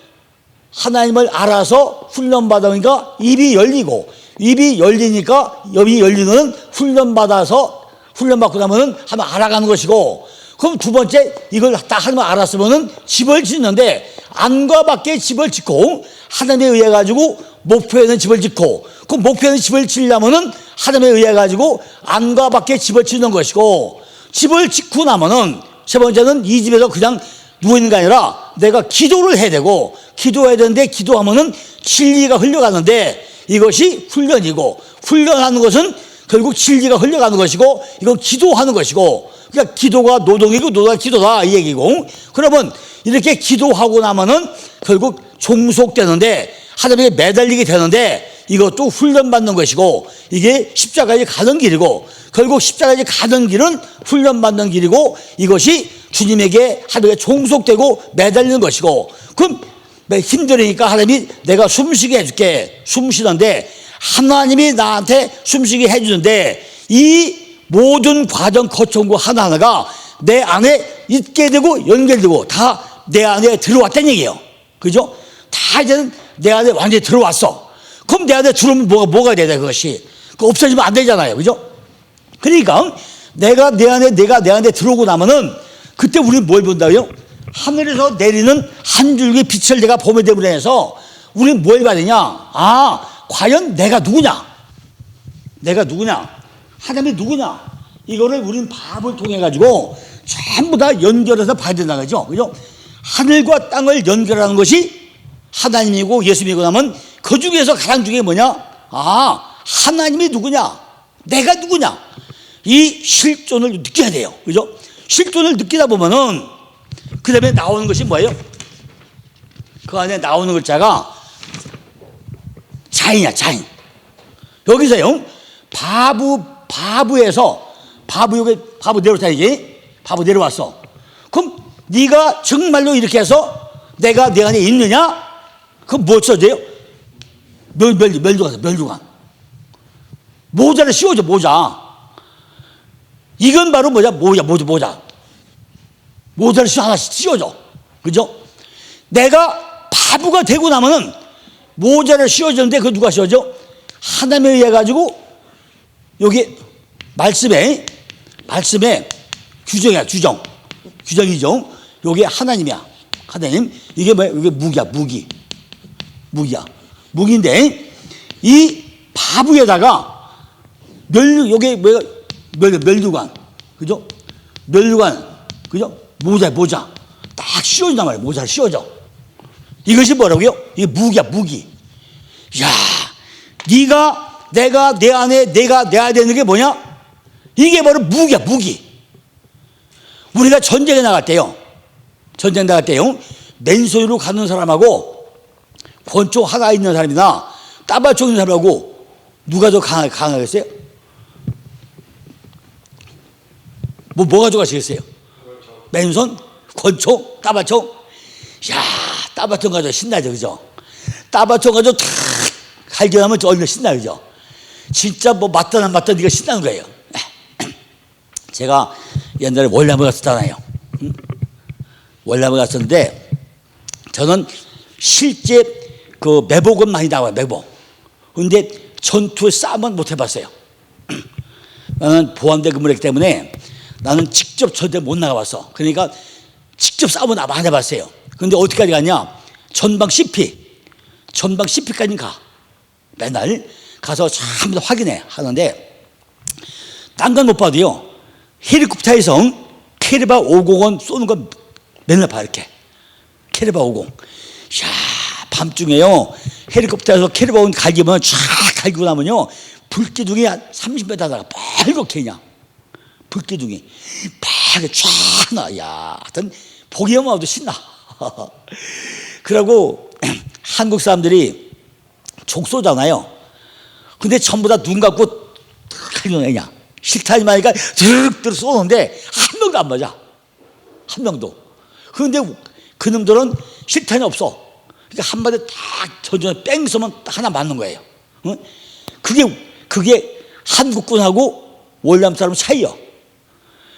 하나님을 알아서 훈련받으니까 입이 열리고, 입이 열리니까 입이 열리는 훈련받고 나면은 한번 알아가는 것이고, 그럼 두 번째 이걸 다 하나님 알았으면은 집을 짓는데 안과 밖에 집을 짓고 하나님에 의해 가지고 목표에 있는 집을 짓고, 그 목표에 있는 집을 지으려면은 하나님에 의해 가지고 안과 밖에 집을 짓는 것이고, 집을 짓고 나면은 세 번째는 이 집에서 그냥 누워있는 게 아니라 내가 기도를 해야 되고, 기도해야 되는데 기도하면은 진리가 흘러가는데 이것이 훈련이고, 훈련하는 것은 결국 진리가 흘러가는 것이고, 이건 기도하는 것이고, 그러니까 기도가 노동이고 노동이 기도다 이 얘기고, 그러면 이렇게 기도하고 나면은 결국 종속되는데 하나님께 매달리게 되는데 이것도 훈련받는 것이고 이게 십자가에 가는 길이고 결국 십자가에 가는 길은 훈련받는 길이고 이것이 주님에게 하나님께 종속되고 매달리는 것이고 그럼 힘들으니까 하나님이 내가 숨쉬게 해줄게 숨 쉬는데 하나님이 나한테 숨쉬게 해주는데 이 모든 과정 거쳐온 거 하나하나가 내 안에 있게 되고 연결되고 다 내 안에 들어왔다는 얘기예요. 그죠? 다 이제는 내 안에 완전히 들어왔어. 그럼 내 안에 들어오면 뭐가 돼야 돼, 그것이. 없어지면 안 되잖아요. 그죠? 그러니까 내가 내 안에 들어오고 나면은 그때 우리는 뭘 본다고요? 하늘에서 내리는 한 줄기 빛을 내가 보게 됨으로 해서 우리는 뭘 봐야 되냐? 아, 과연 내가 누구냐? 내가 누구냐? 하나님이 누구냐? 이거를 우리는 밥을 통해 가지고 전부 다 연결해서 봐야 된다는 거죠. 그죠? 하늘과 땅을 연결하는 것이 하나님이고 예수님이고 나면 그 중에서 가장 중요한 게 뭐냐? 아, 하나님이 누구냐? 내가 누구냐? 이 실존을 느껴야 돼요. 그죠? 실존을 느끼다 보면은 그 다음에 나오는 것이 뭐예요? 그 안에 나오는 글자가 자인이야, 자인. 여기서요, 바부에서 바부 내려왔다 이게 바부 내려왔어. 그럼 네가 정말로 이렇게 해서 내가 내 안에 있느냐? 그럼 뭐 써져요? 멸류관. 모자를 씌워줘, 모자. 이건 바로 모자. 모자를 하나씩 씌워줘. 그죠? 내가 바보가 되고 나면은 모자를 씌워줬는데 그 누가 씌워줘? 하나님에 의해 가지고 여기 말씀에 규정이야, 규정이죠. 여기 하나님이야. 하나님. 이게 뭐야? 이게 무기인데 이 바보에다가 여기 뭐야? 멸류관. 그죠? 멸류관. 그죠? 모자. 딱 씌워준단 말이야. 모자를 씌워줘. 이것이 뭐라고요? 이게 무기. 야, 내가 내 안에 내가 내야 되는 게 뭐냐? 이게 바로 무기야, 무기. 우리가 전쟁에 나갈 때요. 맨손으로 가는 사람하고 권총 하나 있는 사람이나 따발총 있는 사람하고 누가 더 강하겠어요? 뭐가 좋아하시겠어요? 맨손, 권총, 따발총. 야, 따발총 가지고 신나죠, 그죠? 따발총 가지고 탁 갈겨나면 얼마나 신나, 그죠? 진짜 뭐 맞다 안 맞다 네가 신나는 거예요. 제가 옛날에 월남에 갔었잖아요. 월남에 갔었는데 저는 실제 그 매복은 많이 나와요, 매복. 근데 전투의 싸움은 못 해봤어요. 나는 보안대 근무를 했기 때문에 나는 직접 전투에 못 나가봤어. 그러니까 직접 싸움은 안 해봤어요. 근데 어디까지 가냐? 전방 CP까지 가. 맨날 가서 전부 다 확인해 하는데 딴 건 못 봐도요. 헬리콥터에서 캐리바 501 쏘는 건 맨날 봐, 이렇게. 캐리바 50. 야, 밤중에요. 헬리콥터에서 캐리바 50 갈기면 쫙 갈기고 나면요. 불기둥이 한 30m 나가 빨갛게 그냥. 불기둥이 빨갛게 쫙 나. 야, 하여튼 보기만 해도 신나. 그러고 한국 사람들이 족 쏘잖아요. 근데 전부 다 눈 감고 그냥 실탄이 많으니까 드륵드륵 쏘는데 한 명도 안 맞아. 한 명도. 그런데 그놈들은 실탄이 없어. 그러니까 한 마디 딱 던져 뺑 쏘면 하나 맞는 거예요. 응? 그게 한국군하고 월남 사람 차이요.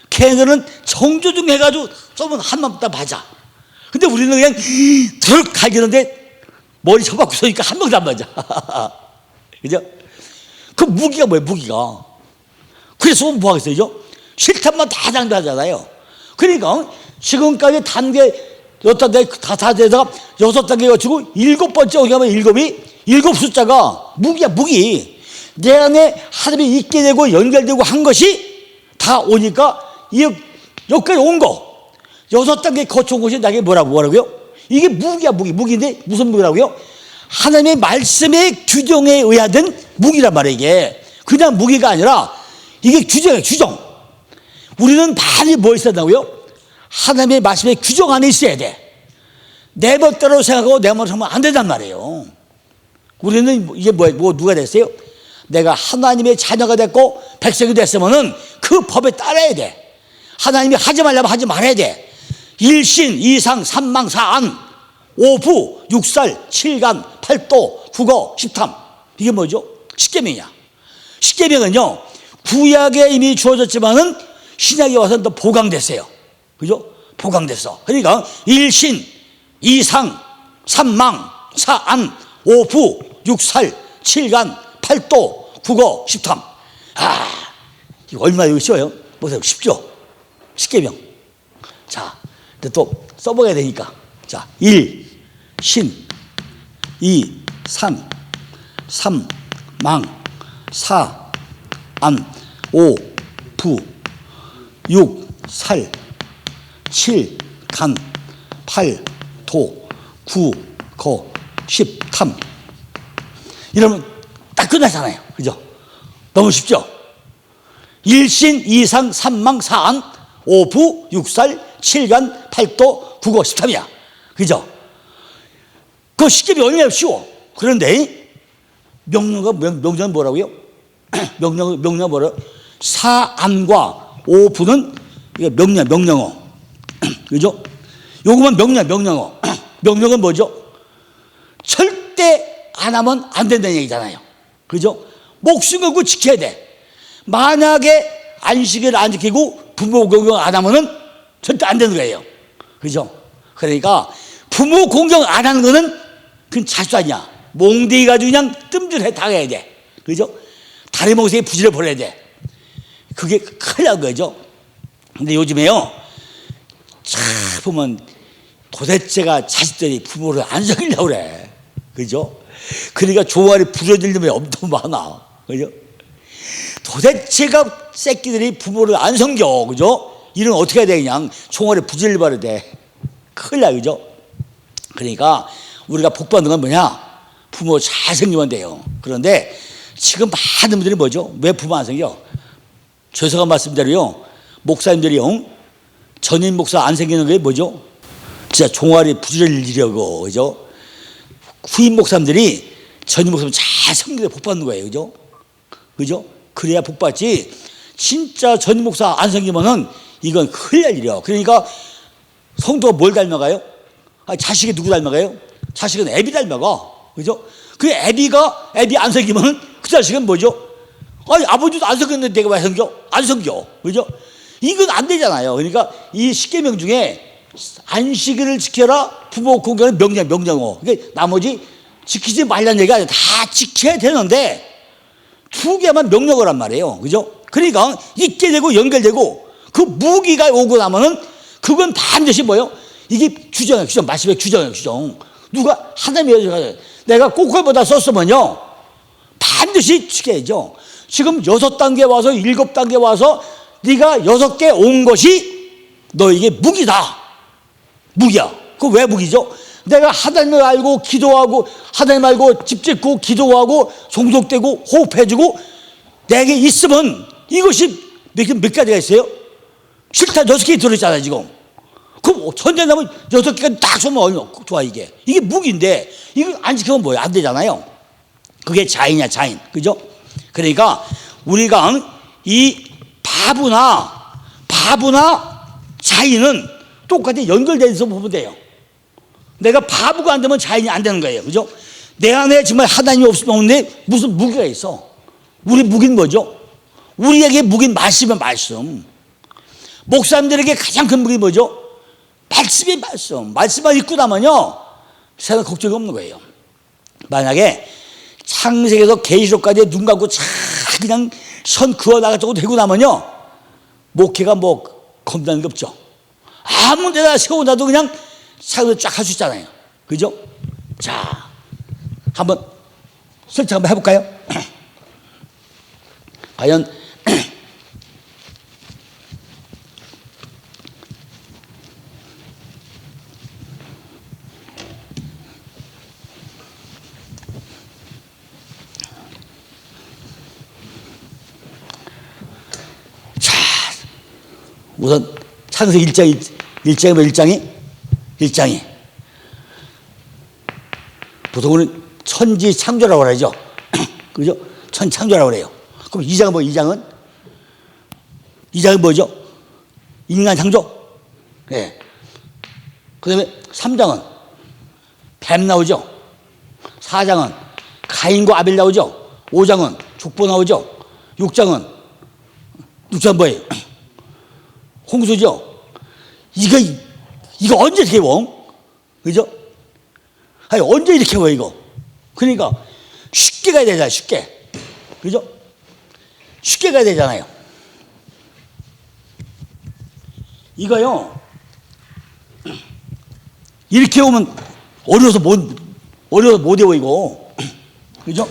걔네들은 정조중 해가지고 쏘면 한 명 다 맞아. 근데 우리는 그냥 드륵 갈기는데 머리 쳐박고 쏘니까 한 명도 안 맞아. 그죠? 그 무기가 뭐예요, 무기가. 그래서 뭐 하겠어요, 그죠? 실탄만 다 장비하잖아요. 그러니까 지금까지 단계 다 되다가 6단계 거치고 7번째 오게 하면 일곱 숫자가 무기야, 무기. 내 안에 하나님이 있게 되고 연결되고 한 것이 다 오니까 여기까지 온 거. 6단계 거쳐온 것이 나에게 뭐라고요? 이게 무기야, 무기인데 무슨 무기라고요? 하나님의 말씀의 규정에 의하던 무기란 말이에요, 이게. 그냥 무기가 아니라 이게 규정이에요, 규정. 우리는 많이 뭐 있어야 된다고요? 하나님의 말씀의 규정 안에 있어야 돼. 내 멋대로 생각하고 내 멋대로 하면 안 된단 말이에요. 우리는 이제 누가 됐어요? 내가 하나님의 자녀가 됐고 백성이 됐으면은 그 법에 따라야 돼. 하나님이 하지 말라면 하지 말아야 돼. 일신, 이상, 삼망, 사안, 오부, 육살, 칠간, 팔도, 국어, 십탐. 이게 뭐죠? 십계명이야. 십계명은요, 구약에 이미 주어졌지만은 신약에 와서는 또 보강됐어요. 그죠? 보강됐어. 그러니까 일신, 이상, 삼망, 사안, 오부, 육살, 칠간, 팔도, 국어, 십탐. 이거 얼마나 쉬워요? 보세요. 쉽죠? 십계명. 자, 근데 또 써먹어야 되니까. 자, 일, 신, 이, 상, 삼, 망, 사, 안, 오, 부, 육, 살, 칠, 간, 팔, 도, 구, 거, 십, 탐. 이러면 딱 끝나잖아요. 그죠? 너무 쉽죠? 일신, 이상, 삼망, 사안, 오부, 육살, 칠간, 팔도, 국어, 십탐이야. 그죠? 그거 쉽게 얼마나 쉬워. 그런데 명령은 뭐라고요? 명령은 뭐라고? 사안과 오부는 이게 명령어. 그죠? 요거만 명령어. 명령은 뭐죠? 절대 안 하면 안 된다는 얘기잖아요. 그죠? 목숨 걸고 지켜야 돼. 만약에 안식일 안 지키고 부모 공경 안 하면은 절대 안 되는 거예요. 그죠? 그러니까 부모 공경 안 하는 거는 그건 자수 아니야. 몽둥이 가지고 그냥 뜸들해 당해야 돼. 그죠? 다리 몽둥이에 부지를 버려야 돼. 그게 큰일 난 거죠. 근데 요즘에요, 참 보면 도대체가 자식들이 부모를 안 속이려고 그래. 그죠? 그러니까 조화를 부서질 놈이 엄청 많아. 그죠? 도대체가 새끼들이 부모를 안 섬겨. 그죠? 이런 어떻게 해야 돼? 그냥 총알에 부질을 버려야 돼. 큰일 나. 그죠? 그러니까 우리가 복 받는 건 뭐냐? 부모 잘 섬기면 돼요. 그런데 지금 많은 분들이 뭐죠? 왜 부모 안 섬겨? 죄송한 말씀대로요, 목사님들이요, 전임 목사 안 섬기는 게 뭐죠? 진짜 종아리 부질리려고. 그죠? 후임 목사님들이 전임 목사님 잘 섬기고 복 받는 거예요. 그죠? 그죠? 그래야 복 받지. 진짜 전임 목사 안 섬기면은 이건 큰일 날 일이야. 그러니까 성도가 뭘 닮아가요? 자식이 누구 닮아가요? 자식은 애비 닮아가. 그죠? 그 애비 안 섬기면은 그 자식은 뭐죠? 아니, 아버지도 안 섬겼는데 내가 왜 섬겨? 안 섬겨. 그죠? 이건 안 되잖아요. 그러니까 이 십계명 중에 안식일을 지켜라, 부모 공경은 명령어. 그러니까 나머지 지키지 말라는 얘기가 아니라 다 지켜야 되는데 두 개만 명령어란 말이에요. 그죠? 그러니까 있게 되고 연결되고 그 무기가 오고 나면은 그건 반드시 뭐예요? 이게 규정이에요. 규정. 말씀의 규정이에요. 규정. 누가 하나님이 내가 꼬꼬보다 썼으면요, 반드시 지켜야죠. 지금 6단계 와서 7단계 와서 네가 6개 온 것이 너에게 무기다. 무기야. 그거 왜 무기죠? 내가 하나님을 알고 기도하고 하나님 알고 집 짓고 기도하고 종속되고 호흡해주고 내게 있으면 이것이 몇 가지가 있어요? 실탄 6개 들어있잖아요 지금. 그럼 천재나무 6개가 딱 쏘면 얼마나 좋아. 이게 무기인데 이거 안 지키면 뭐야? 안 되잖아요. 그게 자인이야, 자인. 그죠? 그러니까 우리가 이 바보나 자인은 똑같이 연결돼서 보면 돼요. 내가 바보가 안 되면 자인이 안 되는 거예요. 그죠? 내 안에 정말 하나님이 없으면 없는데 무슨 무기가 있어? 우리 무기는 뭐죠? 우리에게 무기는 말씀이면 말씀. 목사님들에게 가장 큰 무기는 뭐죠? 말씀이 말씀. 말씀만 읽고 나면요, 세상 걱정이 없는 거예요. 만약에 창세기에서 계시록까지 눈 감고 쫙 그냥 선 그어 나가고 되고 나면요, 목회가 뭐 겁나는 게 없죠. 아무 데나 세워놔도 그냥 사역을 쫙 할 수 있잖아요. 그죠? 자, 한번 설정 한번 해볼까요? 과연 우선 창세기 1장이 보통은 천지 창조라고 그러죠. 그죠? 천 창조라고 그래요. 그럼 2장은 뭐 2장은? 2장은 뭐죠? 인간 창조? 네. 그 다음에 3장은 뱀 나오죠. 4장은 가인과 아벨 나오죠. 5장은 족보 나오죠. 6장은 뭐예요? 홍수죠. 이거 언제 이렇게 외워? 그죠? 아니, 언제 이렇게 외워, 이거? 그러니까 쉽게 가야 되잖아요, 쉽게. 그죠? 쉽게 가야 되잖아요. 이거요, 이렇게 오면 어려워서 못 외워, 이거. 그죠?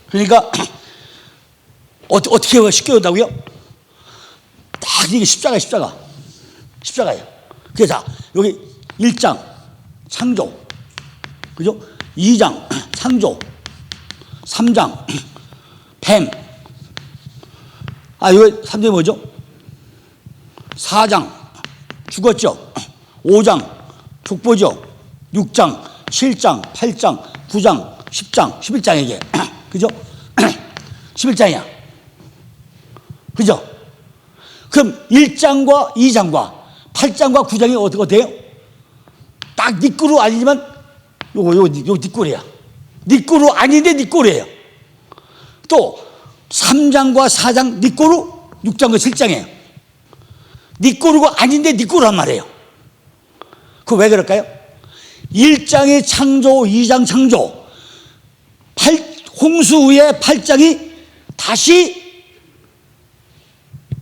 그러니까, 어떻게 쉽게 외운다고요? 딱 이게 십자가예요. 그래서 여기 1장 창조, 그죠? 2장 창조, 3장 뱀. 이거 3장이 뭐죠? 4장 죽었죠. 5장 족보죠. 6장, 7장, 8장, 9장, 10장, 11장 이게. 그죠? 11장이야. 그죠? 그럼 1장과 2장과 8장과 9장이 어때요? 딱 니꾸루 아니지만 요거 니꾸루야. 니꾸루 아닌데 니꾸루예요. 또 3장과 4장 니꾸루, 6장과 7장이에요. 니꾸루가 아닌데 니꾸루란 말이에요. 그 왜 그럴까요? 1장이 창조, 2장 창조, 홍수 후에 8장이 다시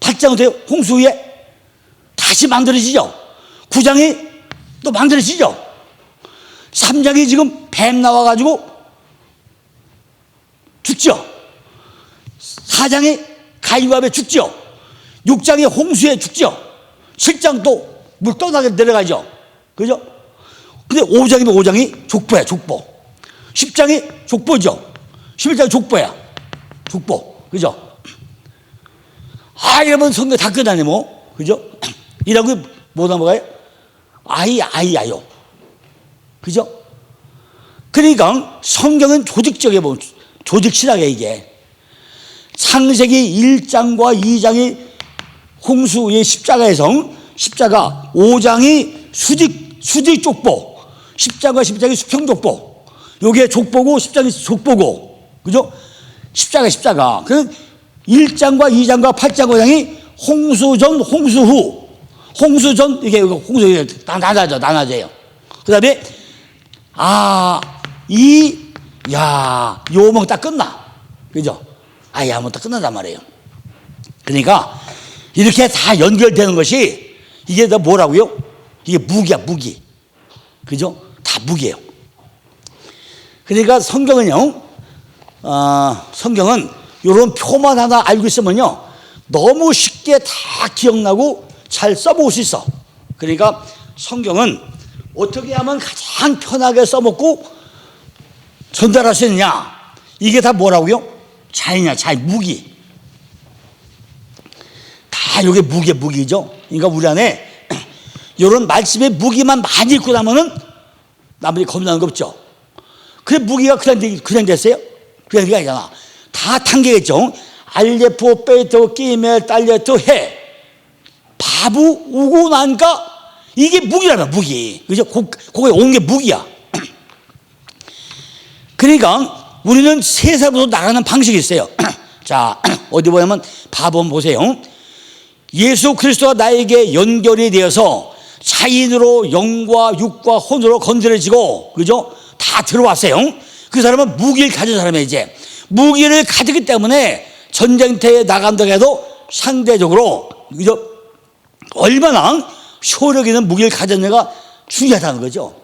8장은 돼요. 홍수 후에 다시 만들어지죠. 9장이 또 만들어지죠. 3장이 지금 뱀 나와가지고 죽죠. 4장이 가인과 아벨 죽죠. 6장이 홍수에 죽죠. 7장 또 물 떠나게 내려가죠. 그죠? 근데 5장이 족보야, 족보. 10장이 족보죠. 11장이 족보야, 족보. 그죠? 이러면 성경 다 끝나네, 뭐. 그죠? 이라고 뭐 넘어가요? 아요. 그죠? 그러니까 성경은 조직적이게 보면, 조직실하게 이게. 창세기 1장과 2장이 홍수의 십자가에서 십자가, 5장이 수직 족보, 10장과 11장이 수평 족보. 요게 족보고 10장이 족보고. 그죠? 십자가. 그 1장과 2장과 8장, 5장이 홍수 전, 홍수 후. 홍수 전, 이게 홍수 다 나눠져요. 그 다음에, 요목 딱 끝나. 그죠? 하면 딱 끝난단 말이에요. 그러니까, 이렇게 다 연결되는 것이, 이게 다 뭐라고요? 이게 무기야, 무기. 그죠? 다 무기예요. 그러니까 성경은요, 성경은 이런 표만 하나 알고 있으면요, 너무 쉽게 다 기억나고 잘 써먹을 수 있어. 그러니까 성경은 어떻게 하면 가장 편하게 써먹고 전달할 수 있느냐. 이게 다 뭐라고요? 자이냐, 무기. 다 이게 무기죠. 그러니까 우리 안에 이런 말씀의 무기만 많이 있고 나면은 나머지 겁나는 거 없죠. 그래, 무기가 그냥 됐어요? 그냥 게 아니잖아. 다 단계겠죠. 알레포, 베이토, 끼멜, 달레토, 해. 바부, 우고, 난가, 이게 무기라면 무기. 그죠? 그거에 온 게 무기야. 그러니까 우리는 세상으로 나가는 방식이 있어요. 자, 어디 보면 바보 보세요. 예수 그리스도가 나에게 연결이 되어서 자인으로 영과 육과 혼으로 건드려지고, 그죠? 다 들어왔어요. 그 사람은 무기를 가진 사람이에요. 이제 무기를 가지기 때문에 전쟁터에 나간다고 해도 상대적으로, 그죠? 얼마나 효력 있는 무기를 가졌느냐가 중요하다는 거죠.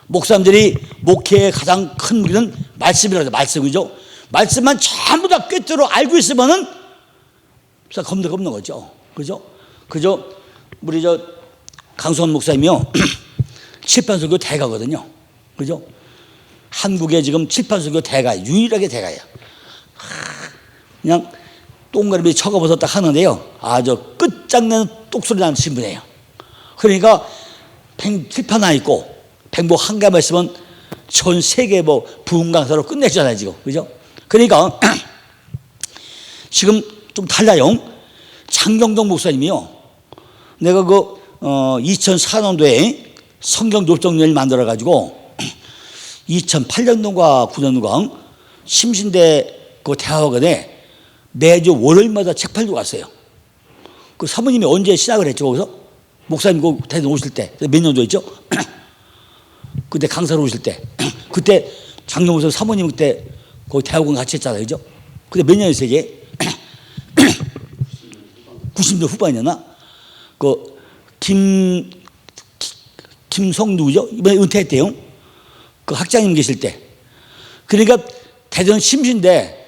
목사님들이 목회의 가장 큰 무기는 말씀이라고 해요. 말씀이죠. 말씀만 전부 다 꿰뚫어 알고 있으면은 겁나 없는 거죠. 그죠? 우리 강수원 목사님이요. 칠판설교 대가거든요. 그죠? 한국에 지금 칠판설교 대가, 유일하게 대가예요. 그냥 동그라미 쳐가면서 딱 하는데요. 끝장내는 똑소리 나는 신분이에요. 그러니까 칠판 하나 있고 백목 한 가만 있으면 전 세계 뭐 부흥 강사로 끝내잖아요 지금. 그죠? 그러니까 지금 좀 달라요. 장경동 목사님이요, 내가 2004년도에 성경 욥정리를 만들어 가지고 2008년도인가 9년도인가 심신대 그 대학원에 매주 월요일마다 책 팔고 갔어요. 그 사모님이 언제 시작을 했죠 거기서? 목사님 그 대전 오실 때 몇 년도 했죠? 그때 강사로 오실 때 그때 장경호 사모님 그때 거기 대학원 같이 했잖아요, 그죠? 그때 몇 년이었어요 이게? 90년 후반이었나? 그 김성 누구죠? 이번에 은퇴했대요. 그 학장님 계실 때. 그러니까 대전 심신대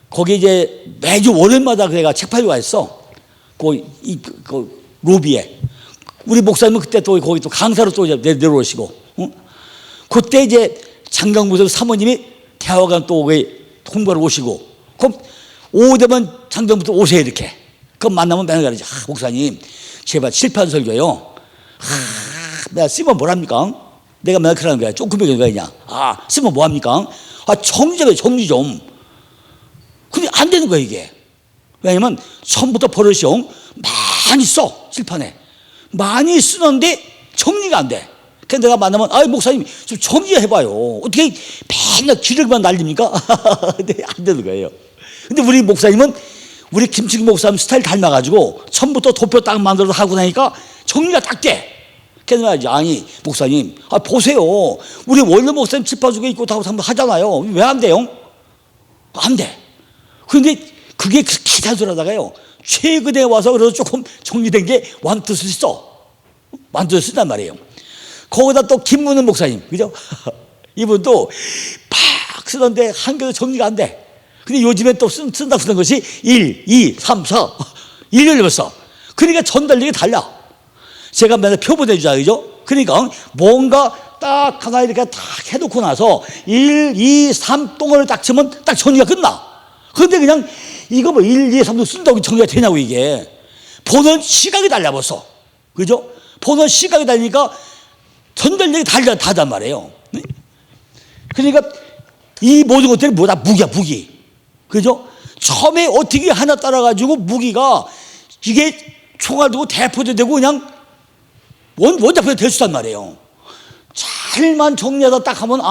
거기 이제 매주 월요일마다 내가 책 팔고 갔어. 그 로비에. 우리 목사님은 그때 또 거기 또 강사로 또 내려오시고, 응? 그때 이제 장경무서 사모님이 대학원 또 홍보를 오시고, 그럼 오후 되면 장경부터 오세요 이렇게. 그럼 만나면 맨날 그러지. 목사님 제발 칠판 설교요. 내가 쓰면 뭐랍니까? 내가 맨날 그러는 거야. 조금밖에 그러냐. 쓰면 뭐합니까? 정리자고요, 정리 좀. 근데 안 되는 거야 이게. 왜냐면 처음부터 버릇이 많이 써 칠판에. 많이 쓰는데 정리가 안 돼. 그래서 내가 만나면 목사님 좀 정리해봐요. 어떻게 맨날 기력만 날립니까? 근데 안 되는 거예요. 근데 우리 목사님은 우리 김치기 목사님 스타일 닮아가지고 처음부터 도표 딱 만들어서 하고 나니까 정리가 딱 돼. 그래서 아니 목사님 보세요. 우리 원래 목사님 칠판 속에 있고 다 하잖아요. 왜 안 돼요? 안 돼. 그런데 그게 그렇게 단순하다가요, 최근에 와서 그래도 조금 정리된 게 완뜻을 써. 완뜻을 쓴단 말이에요. 거기다 또 김문은 목사님, 그죠? 이분도 팍 쓰는데 한 개도 정리가 안 돼. 근데 요즘에 또 쓴다고 쓰는 것이 1, 2, 3, 4 1을 써. 그러니까 전달력이 달라. 제가 맨날 표본해주자, 그죠? 그러니까 뭔가 딱 하나 이렇게 딱 해놓고 나서 1, 2, 3 똥을 딱 치면 딱 정리가 끝나. 그런데 그냥 이거 뭐 1, 2, 3도 쓴다고 정리가 되냐고 이게. 보는 시각이 달라 벌써. 그죠? 보는 시각이 다르니까 전달력이 다르단 말이에요. 그러니까 이 모든 것들이 뭐다? 무기야, 무기. 그죠? 처음에 어떻게 하나 따라가지고 무기가 이게 총알 두고 대포도 되고 그냥 원자표도 될 수 있단 말이에요. 잘만 정리하다 딱 하면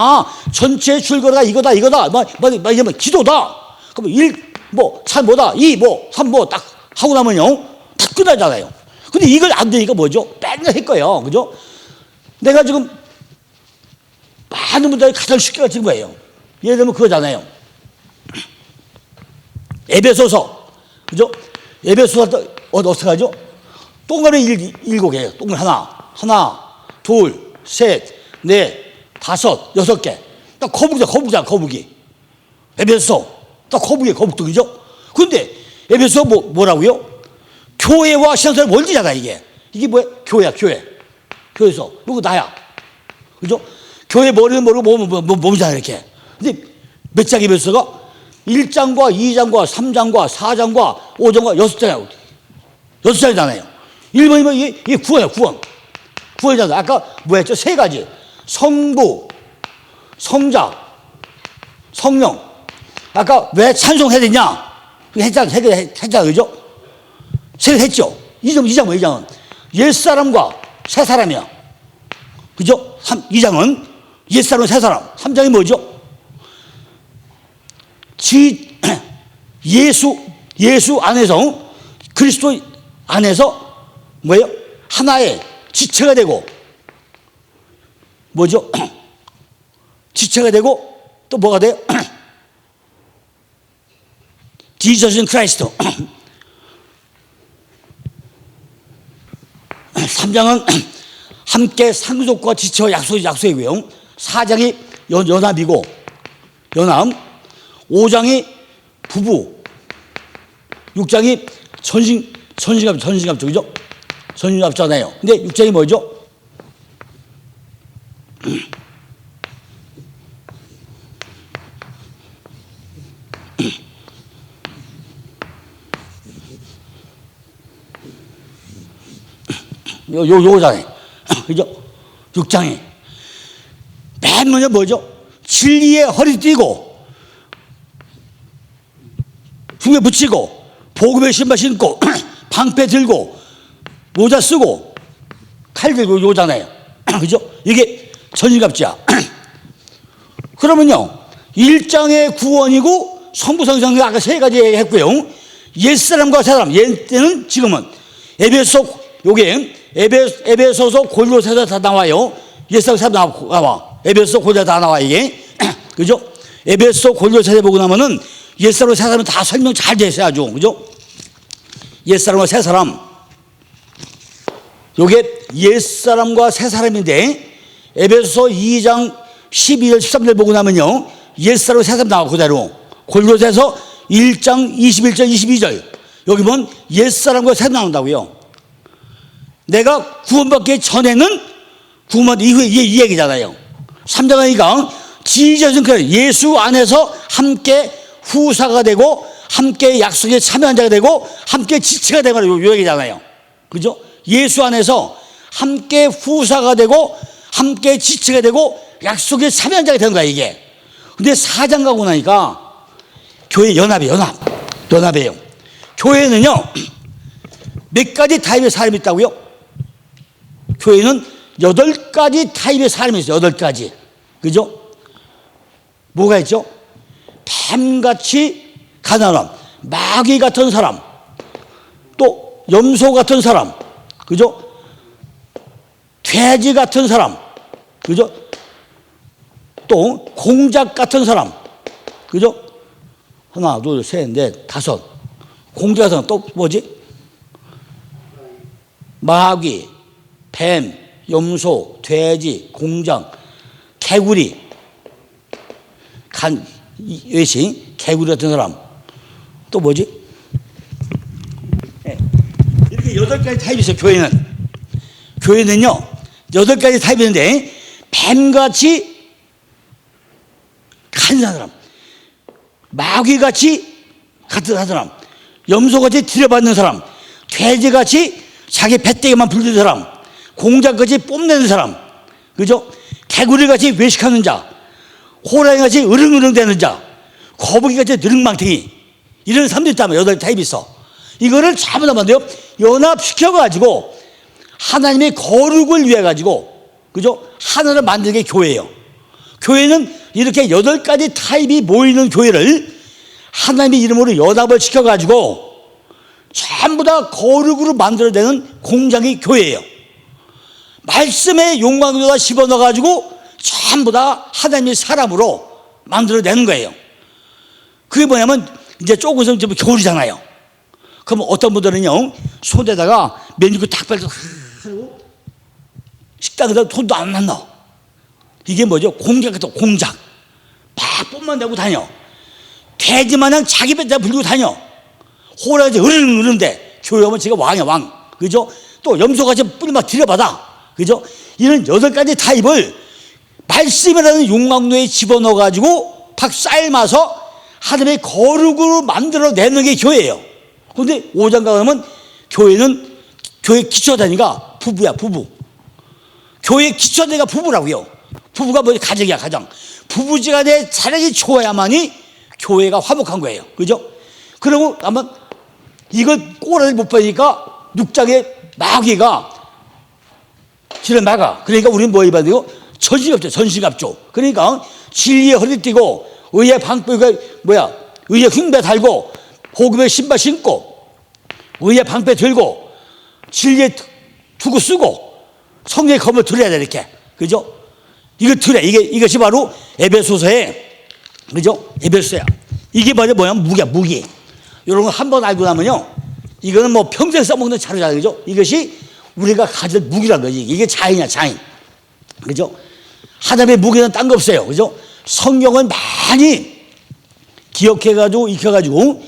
전체 줄거리가 이거다 이러면 기도다. 그러면 1 뭐 3 뭐다 2 뭐 3 뭐 딱 하고 나면요 다 끝나잖아요. 근데 이걸 안 되니까 뭐죠? 맨날 할 거예요. 그죠? 내가 지금 많은 분들이 가장 쉽게 가르치는 거예요. 예를 들면 그거잖아요. 에베소서, 그죠? 에베소서 어떻게 하죠? 동그라미 7개예요. 동그라미 하나, 둘, 셋, 넷, 다섯, 6개. 딱 거북이. 에베소, 딱 거북도, 그죠? 근데 에베소 뭐라고요? 교회와 신앙생활 원리잖아 이게. 이게 뭐야? 교회야, 교회. 교회에서 누구 나야, 그죠? 교회 머리는 모르고 몸이잖아 이렇게. 근데 몇 장이 에베소가? 1장과 2장과 3장과 4장과 5장과 6장이야. 6장이잖아요. 1번이면 이게 구원이야, 구원이잖아. 아까 뭐였죠? 3가지. 성부, 성자, 성령. 아까 왜 찬송해야 되냐? 했잖아, 그죠? 3개 했죠? 2장 뭐야, 2장은? 옛사람과 새사람이야. 그죠? 2장은 옛사람, 새사람. 3장이 뭐죠? 예수 안에서, 그리스도 안에서 뭐예요? 하나의 지체가 되고, 뭐죠? 지체가 되고, 또 뭐가 돼요? Jesus in Christ. 3장은 함께 상속과 지체와 약속이고요. 4장이 연합이고, 연합. 5장이 부부. 6장이 전신갑 쪽이죠? 전신갑잖아요. 근데 6장이 뭐죠? 요거잖아요. 그죠? 6장에. 맨 먼저 뭐죠? 진리에 허리 띠고, 흉에 붙이고, 복음의 신발 신고, 방패 들고, 모자 쓰고, 칼 들고 요잖아요. 그죠? 이게 전신갑주야. 그러면요, 1장의 구원이고, 성부성성 아까 세 가지 얘기했고요. 옛사람과 새사람, 옛때는 지금은 에베소서 골로새서 다 나와요. 옛사람 새사람 나와. 에베소 골로새 다 나와 이게. 그죠? 에베소 골로새 보고 나면은 옛사람 새사람은 다 설명 잘 돼 있어요 아주. 그죠? 옛사람과 새사람. 요게 옛사람과 새사람인데 에베소 2장 12절 13절 보고 나면요. 옛사람 새사람 나와 그대로. 골로새서 1장 21절 22절 여기 보면 옛사람과 새사람 나온다고요. 내가 구원받기 전에는 구원받은 이후에 이 얘기잖아요. 3장 하니까 지저는 그래 예수 안에서 함께 후사가 되고 함께 약속에 참여한 자가 되고 함께 지체가 되고 요 얘기잖아요. 그죠? 예수 안에서 함께 후사가 되고 함께 지체가 되고 약속에 참여한 자가 되는 거야 이게. 근데 4장 가고 나니까 교회 연합이에요. 교회는요 몇 가지 타입의 사람이 있다고요? 교회는 8가지 타입의 사람이 있어요. 8가지. 그죠? 뭐가 있죠? 뱀같이 가난한 사람, 마귀 같은 사람, 또 염소 같은 사람, 그죠? 돼지 같은 사람, 그죠? 또 공작 같은 사람, 그죠? 하나, 둘, 셋, 넷, 다섯. 공작 같은 사람 또 뭐지? 마귀, 뱀, 염소, 돼지, 공작, 개구리, 외신, 개구리 같은 사람. 또 뭐지? 이렇게 8가지 타입이 있어요, 교회는. 교회는요, 8가지 타입이 있는데, 뱀같이 간사한 사람, 마귀같이 같은 사람, 염소같이 들여받는 사람, 돼지같이 자기 배때기만 불리는 사람, 공작같이 뽐내는 사람, 그죠? 개구리같이 외식하는 자, 호랑이같이 으릉으릉 대는 자, 거북이같이 느릉망탱이, 이런 사람도 있다면 8타입이 있어. 이거를 잘못 하면 돼요. 연합시켜가지고 하나님의 거룩을 위해 가지고, 그죠? 하나를 만드는 게 교회예요. 교회는 이렇게 8가지 타입이 모이는 교회를 하나님의 이름으로 연합을 시켜가지고 전부 다 거룩으로 만들어내는 공장이 교회예요. 말씀의 용광로에다 집어넣어가지고 전부 다 하나님의 사람으로 만들어내는 거예요. 그게 뭐냐면 이제 조금 있으면 겨울이잖아요. 그럼 어떤 분들은요 손에다가 맨주고 탁 빨고 식당에다 돈도 안 넣어. 이게 뭐죠? 공작 같은 공작. 막 뽐만 내고 다녀. 돼지마냥 자기 배다 불리고 다녀. 호랑이같이 으르릉으르는데 교회 오면 지가 왕이야 왕. 그죠? 또 염소같이 뿔 막 들여받아. 그죠? 이런 8가지 타입을 말씀이라는 용광로에 집어넣어가지고 팍 삶아서 하나님의 거룩으로 만들어내는 게 교회예요. 그런데 5장 가면 교회는 교회 기초다니까 부부야 부부. 교회 기초다니까 부부라고요. 부부가 뭐지? 가정이야 가정. 부부지간의 사랑이 좋아야만이 교회가 화목한 거예요. 그죠? 그리고 아마 이걸 꼬라지 못 보니까 6장에 마귀가 지를 막아. 그러니까 우리는 뭐 입어야 되고? 전신갑주. 그러니까 진리에 허리 띠고 의의 방패가 의의 흉배 달고 복음의 신발 신고 의의 방패 들고 진리에 두고 쓰고 성령의 검을 들어야 돼 이렇게. 그죠? 이거 들어. 이것이 바로 에베소서의 그죠? 에베소야. 이게 바로 뭐냐면 무기. 이런 거 한 번 알고 나면요. 이거는 뭐 평생 써먹는 자료잖아요. 그죠? 이것이 우리가 가질 무기란 거지. 이게 자인이야, 자인. 그죠? 하나님의 무기는 딴 거 없어요. 그죠? 성경을 많이 기억해가지고, 익혀가지고,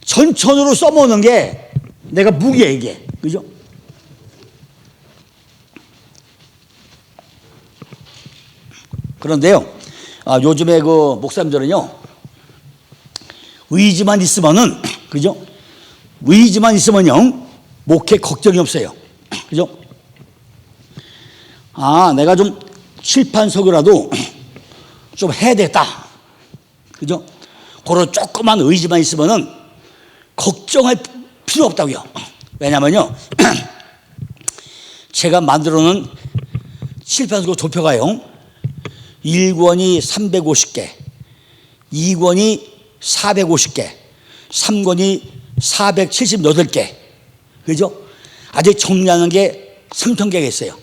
전천으로 써먹는 게 내가 무기야, 이게. 그죠? 그런데요, 요즘에 그 목사님들은요, 의지만 있으면은, 그죠? 의지만 있으면요, 목회 걱정이 없어요. 그죠? 내가 좀 칠판 설교라도 좀 해야 되겠다. 그죠? 그런 조그만 의지만 있으면은 걱정할 필요 없다고요. 왜냐면요. 제가 만들어 놓은 칠판 설교 도표가요. 1권이 350개, 2권이 450개, 3권이 478개. 그죠? 아직 정리하는 게 성평계가 있어요.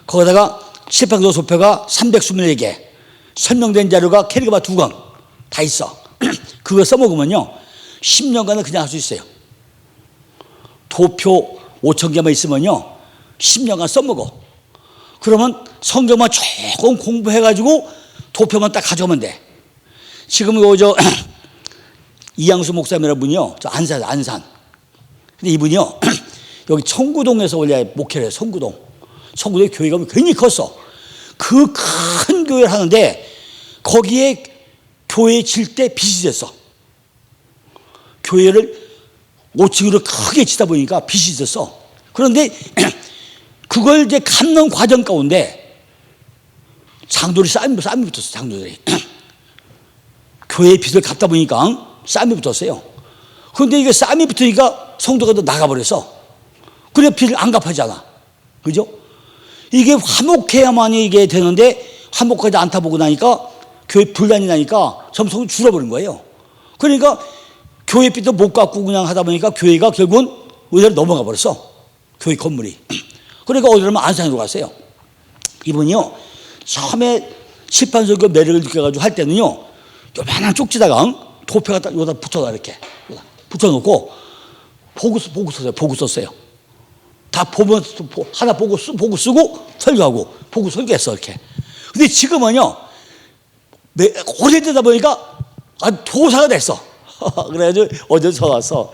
거기다가 칠판도 도표가 324개, 설명된 자료가 캐리그마 2권 다 있어. 그거 써먹으면요 10년간은 그냥 할 수 있어요. 도표 5,000개만 있으면요 10년간 써먹어. 그러면 성경만 조금 공부해가지고 도표만 딱 가져오면 돼. 지금 이양수 목사님이라는 분이요, 저 안산. 근데 이분이요 여기 청구동에서 원래 목회를 해요. 청구동에 교회가 굉장히 컸어. 그 큰 교회를 하는데 거기에 교회 질 때 빚이 됐어. 교회를 5층으로 크게 치다 보니까 빚이 있었어. 그런데 그걸 이제 갚는 과정 가운데 장돌이 싸움이 붙었어. 장돌이 교회 빚을 갚다 보니까 싸움이 붙었어요. 그런데 이게 싸움이 붙으니까 성도가 또 나가버렸어. 그래 빚을 안 갚아주잖아. 그죠? 이게 화목해야만이 이게 되는데 화목하지 않다 보고 나니까 교회 분란이 나니까 점점 줄어버린 거예요. 그러니까 교회 빚도 못 갚고 그냥 하다 보니까 교회가 결국은 의대로 넘어가 버렸어. 교회 건물이. 그러니까 어디로 가면 안산으로 갔어요. 이분이요 처음에 칠판설교 매력을 느껴가지고 할 때는요 요만한 쪽지다가 도표 갖다 여기다 붙여놔. 이렇게 붙여놓고 보고 썼어요. 다 보면서 하나 보고 쓰고 설교하고 보고 설교했어. 이렇게. 근데 지금은요 오래되다 보니까 도사가 됐어. 그래가지고 어제 전화와서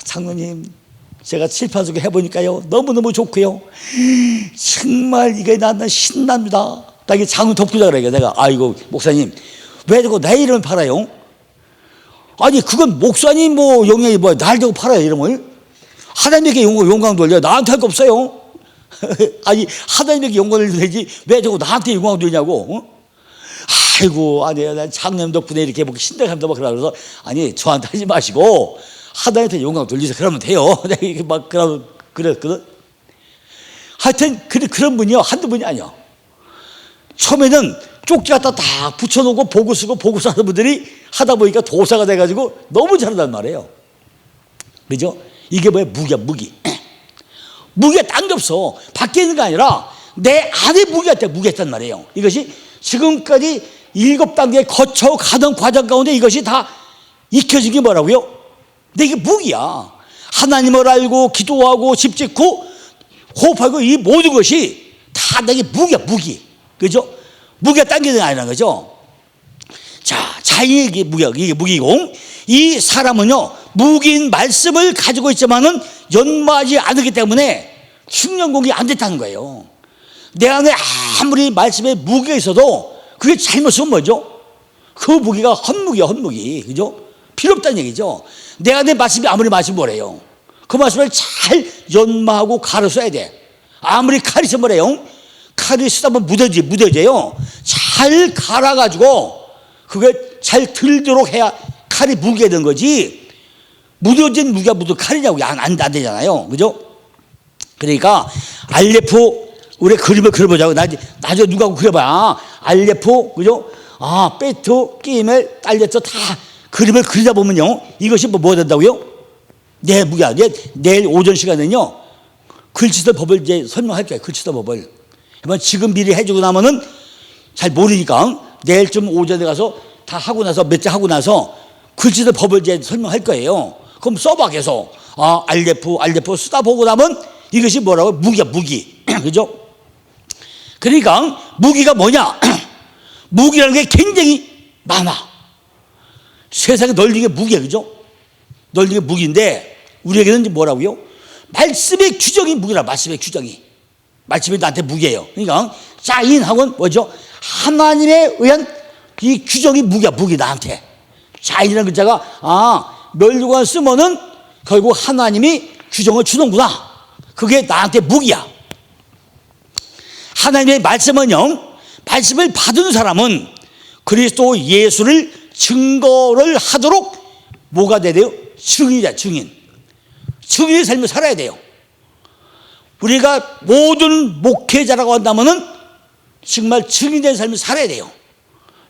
장로님 제가 칠판설교 해보니까요 너무너무 좋고요 정말 이게 나는 신납니다. 나 이게 장로 덮으려고 그래. 내가 아이고 목사님 왜 저거 내 이름을 팔아요? 아니 그건 목사님 뭐 영향이 뭐야 날 저거 팔아요 이름을? 하나님에게 영광 돌려. 나한테 할 거 없어요. 아니 하나님에게 영광을 돌리지 왜 저거 나한테 영광 돌리냐고. 아이고 아니에요 난 장님 덕분에 이렇게 뭐 신뢰감도 막 그러면서 아니 저한테 하지 마시고 하나님한테 영광 돌리세요. 그러면 돼요. 내가 이렇게 막 그랬거든. 하여튼 그런 분이요 한두 분이 아니요. 처음에는 쪽지 갖다 다 붙여놓고 보고 쓰고 하는 분들이 하다 보니까 도사가 돼가지고 너무 잘한단 말이에요. 그죠? 이게 뭐야? 무기야. 무기가 딴 게 없어. 밖에 있는 게 아니라 내 안에 무기가 있단 말이에요. 이것이 지금까지 7단계 거쳐가던 과정 가운데 이것이 다 익혀진 게 뭐라고요? 근데 이게 무기야. 하나님을 알고 기도하고 집 짓고 호흡하고 이 모든 것이 다 내게 무기야. 그죠? 무기가 딴 게 아니라는 거죠. 자, 이게 무기고 이 사람은요 무기인 말씀을 가지고 있지만은 연마하지 않기 때문에 충전공이 안 됐다는 거예요. 내 안에 아무리 말씀에 무기가 있어도 그게 잘못은 뭐죠? 그 무기가 헛무기. 그죠? 필요 없다는 얘기죠. 내 안에 말씀이 아무리 말씀이 뭐래요? 그 말씀을 잘 연마하고 갈아 써야 돼. 아무리 칼이 있으면 뭐래요? 칼이 쓰다 보면 무뎌져요. 잘 갈아가지고 그게 잘 들도록 해야 칼이 무게가 된 거지. 무뎌진 무게가 무슨 칼이냐고 안 되잖아요. 그죠? 그러니까 알레포 우리 그림을 그려보자고. 나중에 누가 그려봐. 알레포 그죠? 페트 끼멜 딸레트 다 그림을 그리다 보면요 이것이 뭐 된다고요? 내 무게야. 내일 오전 시간에는요 글씨도 법을 이제 설명할 거예요. 글씨도 법을. 지금 미리 해주고 나면은 잘 모르니까 내일쯤 오전에 가서 다 하고 나서 몇 장 하고 나서 글씨도 법을 이제 설명할 거예요. 그럼 써봐 계속. 알레포 쓰다 보고 나면 이것이 뭐라고? 무기. 그죠? 그러니까 무기가 뭐냐? 무기라는 게 굉장히 많아. 세상에 널린 게 무기야. 그죠? 널린 게 무기인데 우리에게는 뭐라고요? 말씀의 규정이 무기라. 말씀의 나한테 무게예요. 그러니까 자인하고는 뭐죠? 하나님에 의한 이 규정이 무기 나한테. 자인이라는 글자가 멸류관 쓰면은 결국 하나님이 규정을 주는구나. 그게 나한테 무기야. 하나님의 말씀은요, 말씀을 받은 사람은 그리스도 예수를 증거를 하도록 뭐가 돼야 돼요? 증인이다, 증인. 증인의 삶을 살아야 돼요. 우리가 모든 목회자라고 한다면은 정말 증인된 삶을 살아야 돼요.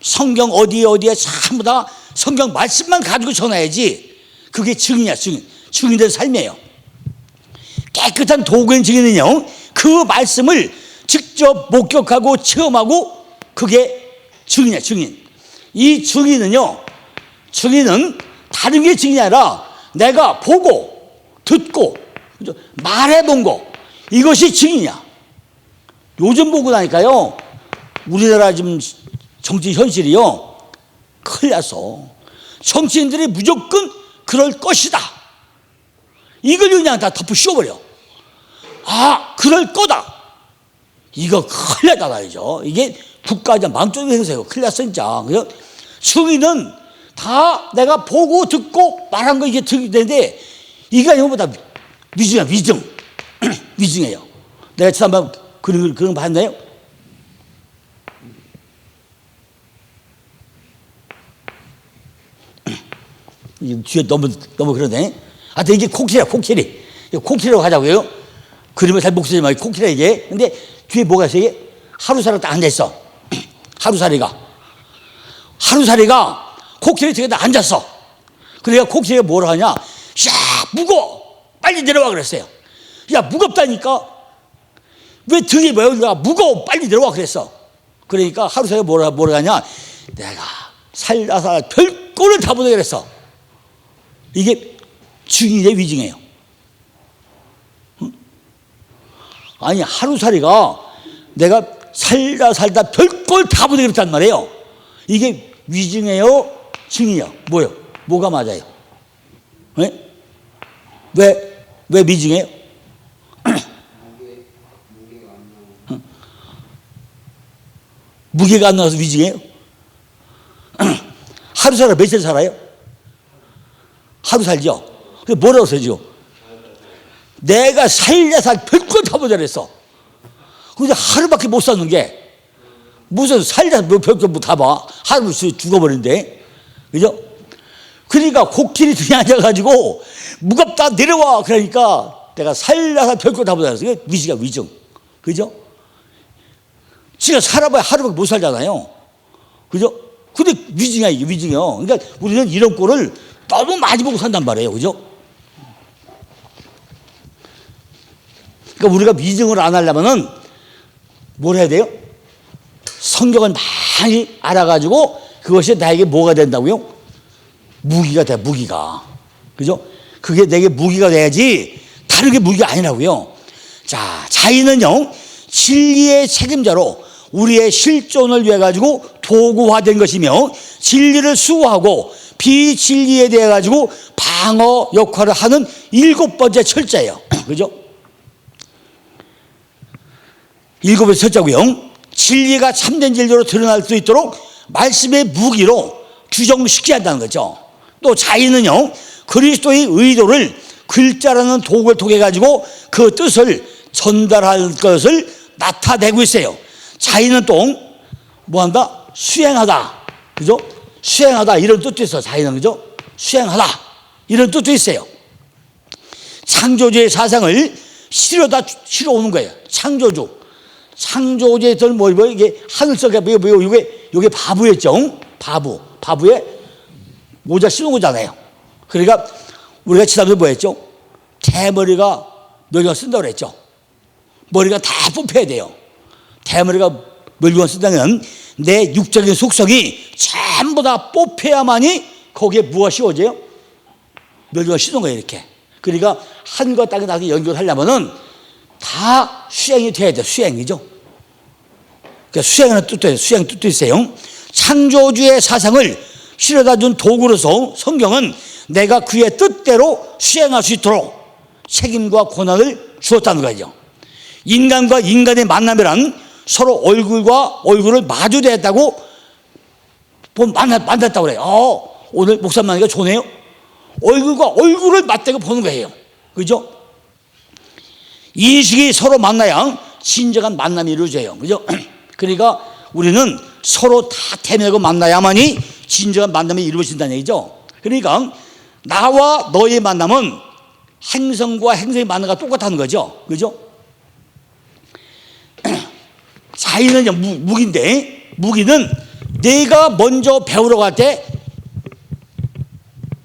성경 어디에 전부 다 성경 말씀만 가지고 전해야지. 그게 증인이야, 증인. 증인된 삶이에요. 깨끗한 도구인 증인은요, 그 말씀을 직접 목격하고 체험하고, 그게 증인이야, 증인. 이 증인은요, 증인은 다른 게 증인이 아니라 내가 보고 듣고 말해본 거, 이것이 증인이야. 요즘 보고 나니까요, 우리나라 지금 정치 현실이요, 큰일 났어. 정치인들이 무조건 그럴 것이다, 이걸 그냥 다 덮어 씌워버려. 아, 그럴 거다, 이거 큰일 났다 말이죠. 이게 국가적 망조의 행사예요. 큰일 났어 진짜. 그래서 증인은 다 내가 보고 듣고 말한 거, 이게 되는데 이게 이거보다 위증이야, 위증. 위증이에요. 내가 지난번 그런 거 봤나요? 뒤에 너무 그러네. 하여튼 이게 코끼리야, 코끼리. 코끼리라고 하자고요. 그림을 잘 못 쓰지 말고 코끼리야 이게. 근데 뒤에 뭐가 있어? 이게 하루살이가 딱 앉아있어. 하루살이가 코끼리 뒤에 딱 앉았어. 그러니까 코끼리가 뭐라 하냐? 야, 무거워, 빨리 내려와 그랬어요. 야, 무겁다니까. 왜 등이 뭐야? 내가 무거워, 빨리 내려와 그랬어. 그러니까 하루살이가 뭐라 하냐? 내가 살다가 별꼴을 다 보내 그랬어. 이게 증인의 위증이에요. 아니, 하루살이가 내가 살다 별꼴 다 보내 그랬단 말이에요. 이게 위증이에요, 증이에요? 뭐요? 뭐가 맞아요? 네? 왜 위증이에요? 무게가 안 나와서 위증이에요? 하루 살아 며칠 살아요? 하루 살죠? 그게 뭐라고 써죠? 내가 살다 별걸 다 보자 그랬어. 근데 하루밖에 못 사는 게, 무슨 살다 별걸 다 봐. 하루 죽어버리는데. 그죠? 그러니까 코끼리 등에 앉아가지고 무겁다 내려와 그러니까 내가 살다가 별걸 다 보자 그랬어. 이게 위증이야, 위증. 그죠? 지가 살아봐야 하루밖에 못 살잖아요. 그죠? 근데 위증이야, 이게 위증이요. 그러니까 우리는 이런 꼴을 너무 많이 보고 산단 말이에요. 그죠? 그러니까 우리가 위증을 안 하려면은 뭘 해야 돼요? 성경을 많이 알아가지고 그것이 나에게 뭐가 된다고요? 무기가 돼, 무기가. 그죠? 그게 내게 무기가 돼야지 다른 게 무기가 아니라고요. 자, 자인은요, 진리의 책임자로 우리의 실존을 위해 가지고 도구화된 것이며, 진리를 수호하고 비진리에 대해 가지고 방어 역할을 하는 7번째 철자예요. 그죠? 7번째 철자고요. 진리가 참된 진리로 드러날 수 있도록 말씀의 무기로 규정시켜야 한다는 거죠. 또 자인은요, 그리스도의 의도를 글자라는 도구를 통해 가지고 그 뜻을 전달할 것을 나타내고 있어요. 자인은 또 뭐한다? 수행하다. 그죠? 수행하다, 이런 뜻도 있어. 자인은, 그죠? 수행하다, 이런 뜻도 있어요. 창조주의 사상을 실어오는 거예요. 창조주의 뭐 이게 하늘속에 이게 바보였죠. 바보에 모자 씌운 거잖아요. 그러니까 우리가 지난번에 뭐 했죠? 대머리가 멸관 쓴다고 그랬죠. 머리가 다 뽑혀야 돼요. 대머리가 멸관 쓴다면 내 육적인 속성이 전부 다 뽑혀야만이 거기에 무엇이 씌워져요? 멸관 씌운 거예요, 이렇게. 그러니까 하늘과 땅이 나중에 연결하려면은 다 수행이 돼야 돼요. 수행이죠. 그러니까 수행하는 뜻도 있어요. 수행 뜻도 있어요. 창조주의 사상을 실어다 준 도구로서 성경은 내가 그의 뜻대로 수행할 수 있도록 책임과 권한을 주었다는 거죠. 인간과 인간의 만남이란 서로 얼굴과 얼굴을 마주대했다고 만났다고 그래요. 오늘 목사 만나니까 좋네요. 얼굴과 얼굴을 맞대고 보는 거예요. 그죠? 인식이 서로 만나야 진정한 만남이 이루어져요. 그죠? 그러니까 우리는 서로 다 대면하고 만나야만이 진정한 만남이 이루어진다는 얘기죠. 그러니까 나와 너의 만남은 행성과 행성의 만남과 똑같다는 거죠. 그죠? 자의는 무기인데, 무기는 내가 먼저 배우러 갈 때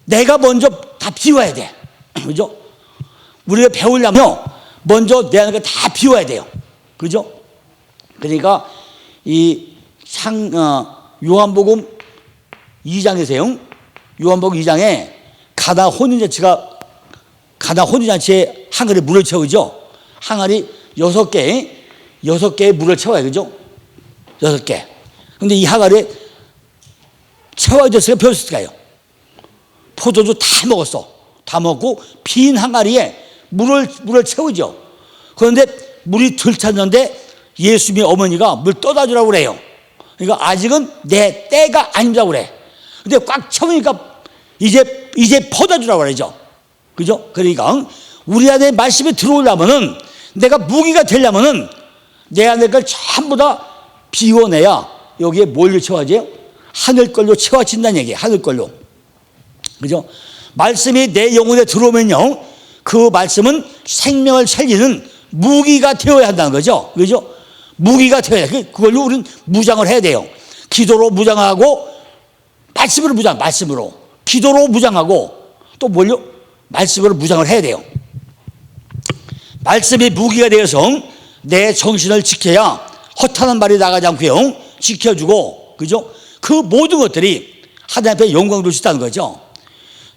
내가 먼저 다 비워야 돼. 그죠? 우리가 배우려면 먼저 내 안에 다 비워야 돼요. 그죠? 그러니까 요한복음 2장에서요. 요한복음 2장에 가나 혼인잔치에 항아리 물을 채우죠. 항아리 6개의 물을 채워요. 그죠? 6개. 근데 이 항아리에 채워졌으니까 별었을까요? 포도주 다 먹었어. 다 먹고 빈 항아리에 물을 채우죠. 그런데 물이 덜 찼는데 예수님의 어머니가 물 떠다 주라고 그래요. 그러니까 아직은 내 때가 아니라고 그래. 근데 꽉 채우니까 이제 퍼다 주라고 그러죠. 그죠? 그러니까 우리 안에 말씀이 들어오려면은, 내가 무기가 되려면은 내 안에 걸 전부 다 비워내야 여기에 뭘로 채워져요? 하늘 걸로 채워진다는 얘기예요. 하늘 걸로. 그죠? 말씀이 내 영혼에 들어오면요, 그 말씀은 생명을 살리는 무기가 되어야 한다는 거죠. 그죠? 무기가 되어야 돼. 그걸로 우리는 무장을 해야 돼요. 기도로 무장하고, 말씀으로. 기도로 무장하고, 또 뭘요? 말씀으로 무장을 해야 돼요. 말씀이 무기가 되어서 내 정신을 지켜야 허탄한 말이 나가지 않고요, 지켜주고, 그죠? 그 모든 것들이 하나님 앞에 영광을 돌 수 있다는 거죠.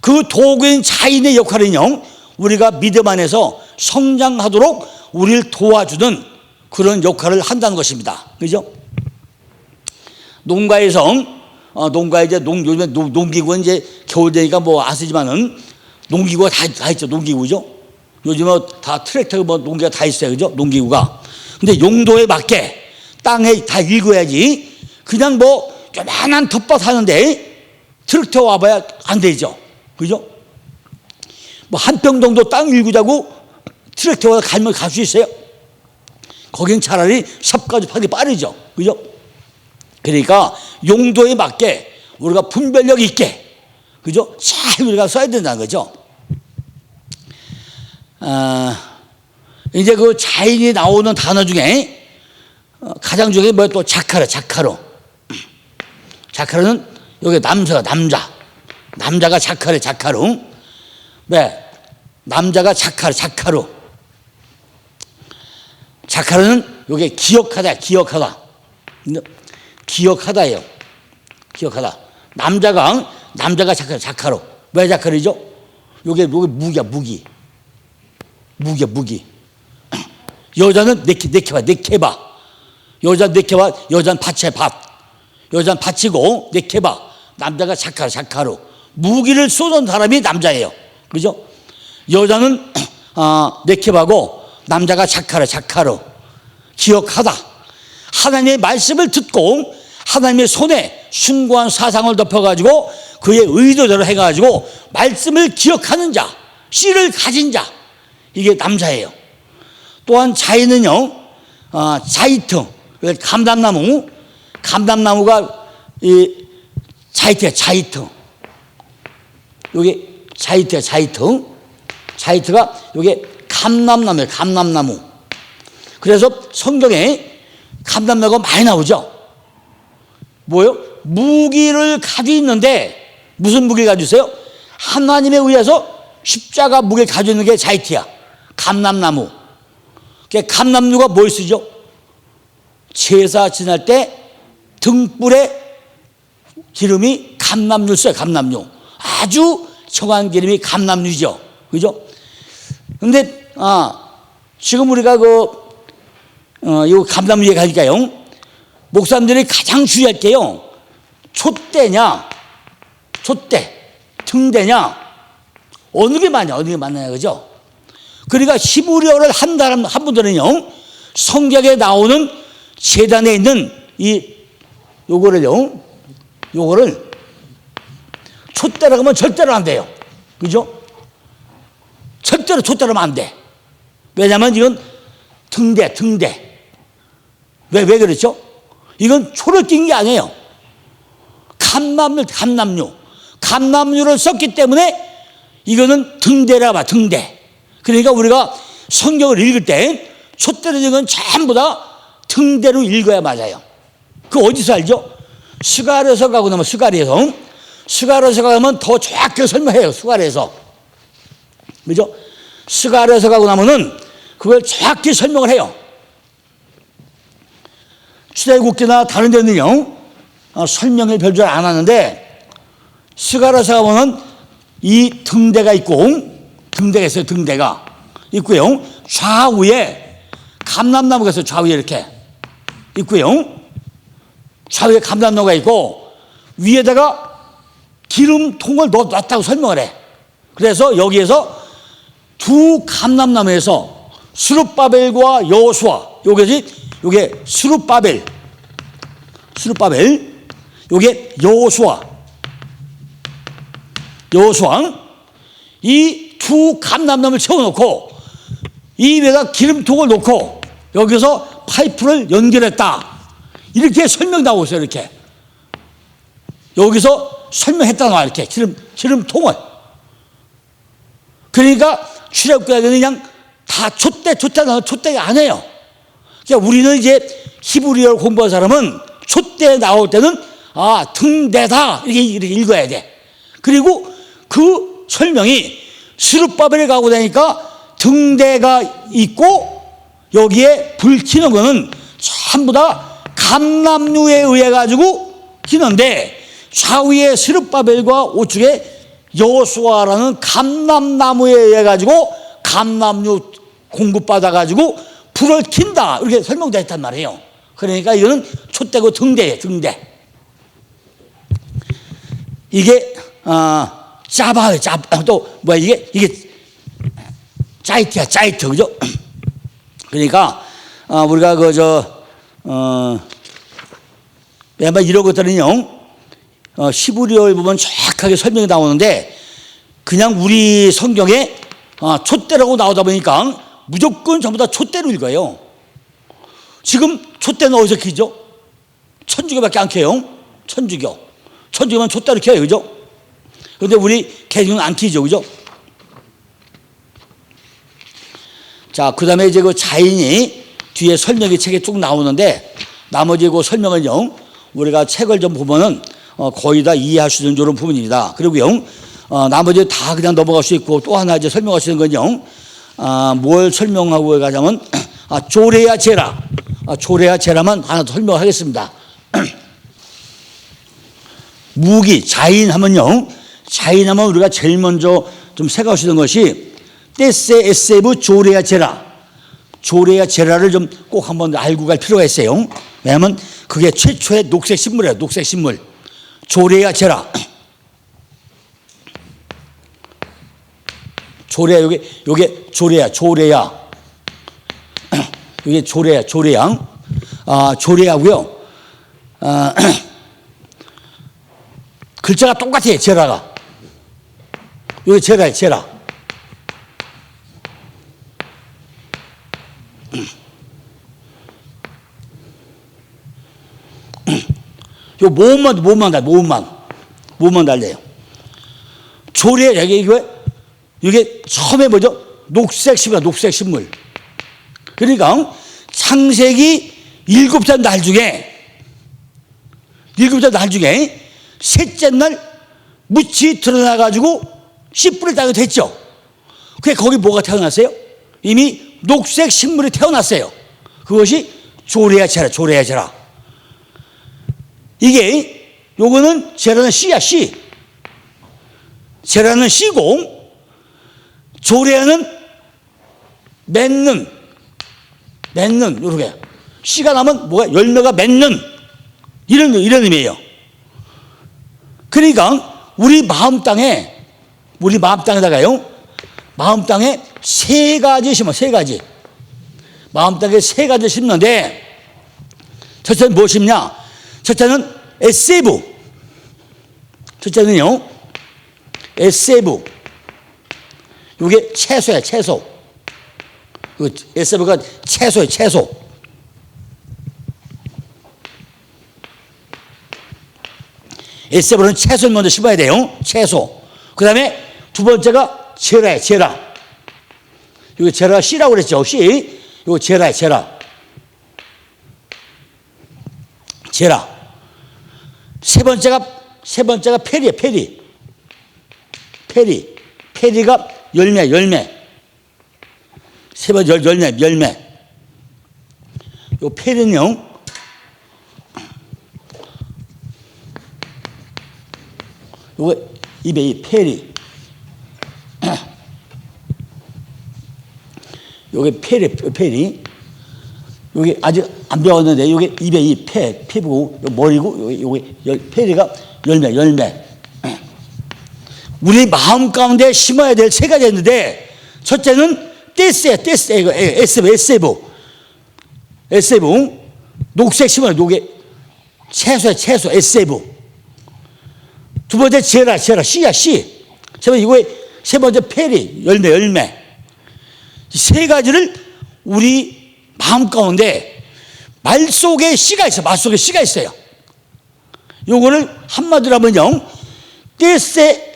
그 도구인 자인의 역할은요, 우리가 믿음 안에서 성장하도록 우리를 도와주는 그런 역할을 한다는 것입니다. 그죠? 농가에서, 요즘에 농기구는 이제 겨울 되니까 뭐 안 쓰지만은 농기구가 다 있죠. 농기구죠. 요즘은 다 트랙터 농기가 다 있어요. 그죠? 농기구가. 근데 용도에 맞게 땅에 다 읽어야지, 그냥 요만한 텃밭 하는데 트랙터 와봐야 안 되죠. 그죠? 한 평 정도 땅 일구자고 트랙터가 갈면 갈 수 있어요? 거긴 차라리 삽가지 파기 빠르죠. 그죠? 그러니까 용도에 맞게 우리가 분별력 있게, 그죠? 잘 우리가 써야 된다는 거죠. 이제 그 자인이 나오는 단어 중에 가장 중에 또 자카르. 자카르는 여기 남자가 자카르. 왜? 남자가 자카르. 자카르는 여기 기억하다예요. 기억하다. 남자가 자카르. 왜 자카르죠? 여기 무기야. 여자는 네케바. 여자는 여자는 밭이고 네케바. 남자가 자카르. 무기를 쏘는 사람이 남자예요. 그죠? 여자는 네케바고 남자가 자카르. 기억하다. 하나님의 말씀을 듣고 하나님의 손에 숭고한 사상을 덮어가지고 그의 의도대로 해가지고 말씀을 기억하는 자, 씨를 가진 자, 이게 남자예요. 또한 자이는요, 자이트, 감람나무가 이 자이트. 여기 자이트가 여기 감람나무예요. 감람나무. 그래서 성경에 감람나무가 많이 나오죠. 뭐요? 무기를 가지고 있는데, 무슨 무기를 가지고 있어요? 하나님에 의해서 십자가 무게를 가지고 있는 게 자이트야. 감람나무. 감람나무가 뭘 쓰죠? 제사 지날 때 등불에 기름이 감람유 써요. 감람유. 아주 정한 기름이 감람유죠. 그죠? 근데 지금 우리가 이 감람유 얘기하니까요, 목사님들이 가장 주의할 게요, 촛대냐, 등대냐, 어느 게 맞나요? 그죠? 그러니까 히브리어를 한 분들은요, 성경에 나오는 제단에 있는 요거를 촛대라고 하면 절대로 안 돼요. 그죠? 절대로 촛대로 하면 안 돼. 왜냐하면 이건 등대. 왜 그렇죠? 이건 초를 띈 게 아니에요. 감남류를 썼기 때문에 이거는 등대라 봐, 등대. 그러니까 우리가 성경을 읽을 때 촛대로 된 건 전부 다 등대로 읽어야 맞아요. 그 어디서 알죠? 스가랴서 가고 나면 스가랴서 가면 더 정확하게 설명해요. 스가랴서. 그죠? 스가랴서 가고 나면은 그걸 정확히 설명을 해요. 출애굽기나 다른 데는요, 설명을 별줄 안 하는데, 스가랴서 가보면 이 등대가 있고, 등대가 있어요. 등대가 있고요. 좌우에 감람나무가 있어요. 좌우에 이렇게 있고요. 좌우에 감람나무가 있고, 위에다가 기름통을 놨다고 설명을 해. 그래서 여기에서 두 감람나무에서 스룹바벨과 여호수아, 요게 스룹바벨, 요게 여호수아, 이 두 감람나무를 채워놓고 이 위에다 기름통을 놓고 여기서 파이프를 연결했다. 이렇게 설명 나오고 있어요. 이렇게 여기서 설명했다 나와. 이렇게 기름통을. 그러니까 출애굽기에는 그냥 다 촛대가 아니에요. 그러니까 우리는 이제 히브리어를 공부한 사람은 촛대 나올 때는 등대다 이렇게 읽어야 돼. 그리고 그 설명이 스룹바벨에 가고 나니까 등대가 있고 여기에 불 켜는 거는 전부 다 감람류에 의해 가지고 켜는데, 좌우에 스룹바벨과 우측에 여호수아라는 감람나무에 의해 가지고 감람류 공급받아 가지고 불을 킨다, 이렇게 설명되어 있단 말이에요. 그러니까 이거는 촛대고 등대예요. 등대. 이게 짜바예요. 또 뭐야 이게 짜이트야. 짜이트. 그죠? 그러니까 우리가 이런 것들은요, 히브리어를 보면 정확하게 설명이 나오는데, 그냥 우리 성경에 촛대라고 나오다 보니까 무조건 전부 다 촛대로 읽어요. 지금 촛대는 어디서 켜죠? 천주교밖에 안 켜요. 천주교만 촛대로 켜요. 그죠? 그런데 우리 개중은 안 켜죠. 그죠? 자, 그 다음에 이제 그 자인이 뒤에 설명이 책에 쭉 나오는데, 나머지 그 설명은요, 우리가 책을 좀 보면은 거의 다 이해할 수 있는 이런 부분입니다. 그리고요, 나머지 다 그냥 넘어갈 수 있고, 또 하나 이제 설명할 수 있는 건요, 뭘 설명하고 가자면, 조레아 제라. 조레아 제라만 하나 더 설명하겠습니다. 무기, 자인하면 우리가 제일 먼저 좀 생각할 수 있는 것이, 떼세 에세브 조레아 제라. 조레아 제라를 좀 꼭 한번 알고 갈 필요가 있어요. 왜냐하면 그게 최초의 녹색 신물이에요. 녹색 신물. 조레아 제라. 요게 조레아. 요게 조레아. 조레아고요. 글자가 똑같아요. 제라가. 요게 제라예요. 제라. 요 모음만 달려요. 조레아, 이게 처음에 뭐죠? 녹색 신물. 그러니까 창세기 7살 날 중에 셋째 날 묻이 드러나가지고 씨뿔을 따게 됐죠. 그게 거기 뭐가 태어났어요? 이미 녹색 식물이 태어났어요. 그것이 조레아 제라. 이게 요거는 제라는 씨야, 씨. 제라는 씨고, 조레아는 맺는 요렇게 씨가 나면 뭐가 열매가 맺는 이런 의미예요. 그러니까 우리 마음 땅에다가요, 마음 땅에 세 가지 심어. 마음 땅에 세 가지 심는데, 첫째는 뭐 심냐? 첫째는 에세부. 에세부. 이게 채소야, 채소. 에세부가 채소예요, 채소. S7은 채소를 먼저 심어야 돼요. 채소. 그 다음에 두 번째가 제라예요. 제라. 이거 제라가 씨라고 그랬죠. 씨. 이거 제라예요. 제라. 제라. 세 번째가 페리예요. 페리. 페리가 열매. 세 번째 열매. 요 페리는요, 요거 입에 이 페리. 요게 페리. 요게 아직 안 배웠는데, 요게 입에 이 피부고, 요 머리고, 요게 페리가 열매. 우리 마음 가운데 심어야 될 세 가지 있는데, 첫째는 떼스예요. 이거 S7. 녹색 심어요. 녹에 채소 S7. 두 번째 제라, 씨야, 씨. 세 번째 페리, 열매. 이 세 가지를 우리 마음 가운데 말 속에 씨가 있어요. 말 속에 씨가 있어요. 요거를 한마디로 하면요, S7,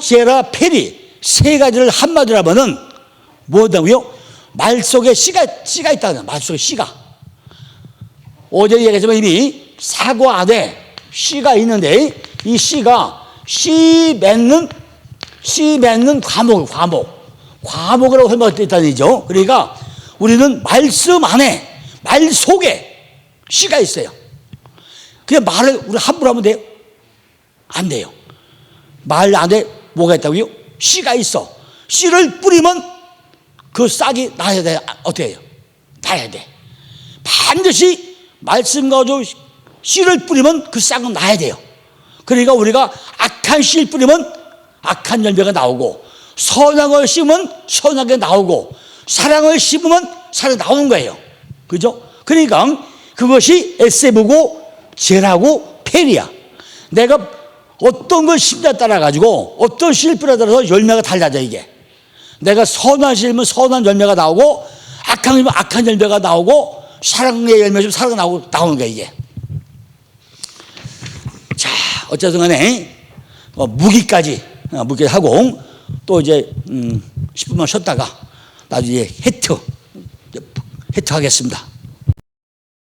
제라, 페리 세 가지를 한마디로 하면은 뭐다고요? 말 속에 씨가 있다는, 말 속에 씨가. 어제 얘기했지만 이미 사고 안에 씨가 있는데, 이 씨가 씨 맺는 과목이라고 설명했다는 얘기죠. 그러니까 우리는 말씀 안에, 말 속에 씨가 있어요. 그냥 말을 우리 함부로 하면 돼요? 안 돼요. 말 안에 뭐가 있다고요? 씨가 있어. 씨를 뿌리면 그 싹이 나야 돼. 어떻게 해요? 나야 돼. 반드시 말씀 가지고 씨를 뿌리면 그 싹은 나야 돼요. 그러니까 우리가 악한 씨를 뿌리면 악한 열매가 나오고, 선한 걸 심으면 선하게 나오고, 사랑을 심으면 사랑이 나오는 거예요. 그죠? 그러니까 그것이 에세브고 제라고 페리야. 내가 어떤 걸 심냐에 따라 가지고, 어떤 씨를 뿌려에 따라서 열매가 달라져. 이게 내가 선한 씨를 심으면 선한 열매가 나오고, 악한 씨면 악한 열매가 나오고, 사랑의 열매 좀 사랑이 나오는 거야 이게. 자, 어쨌든 간에 무기까지 하고, 또 이제 10분만 쉬었다가 나중에 해트 하겠습니다.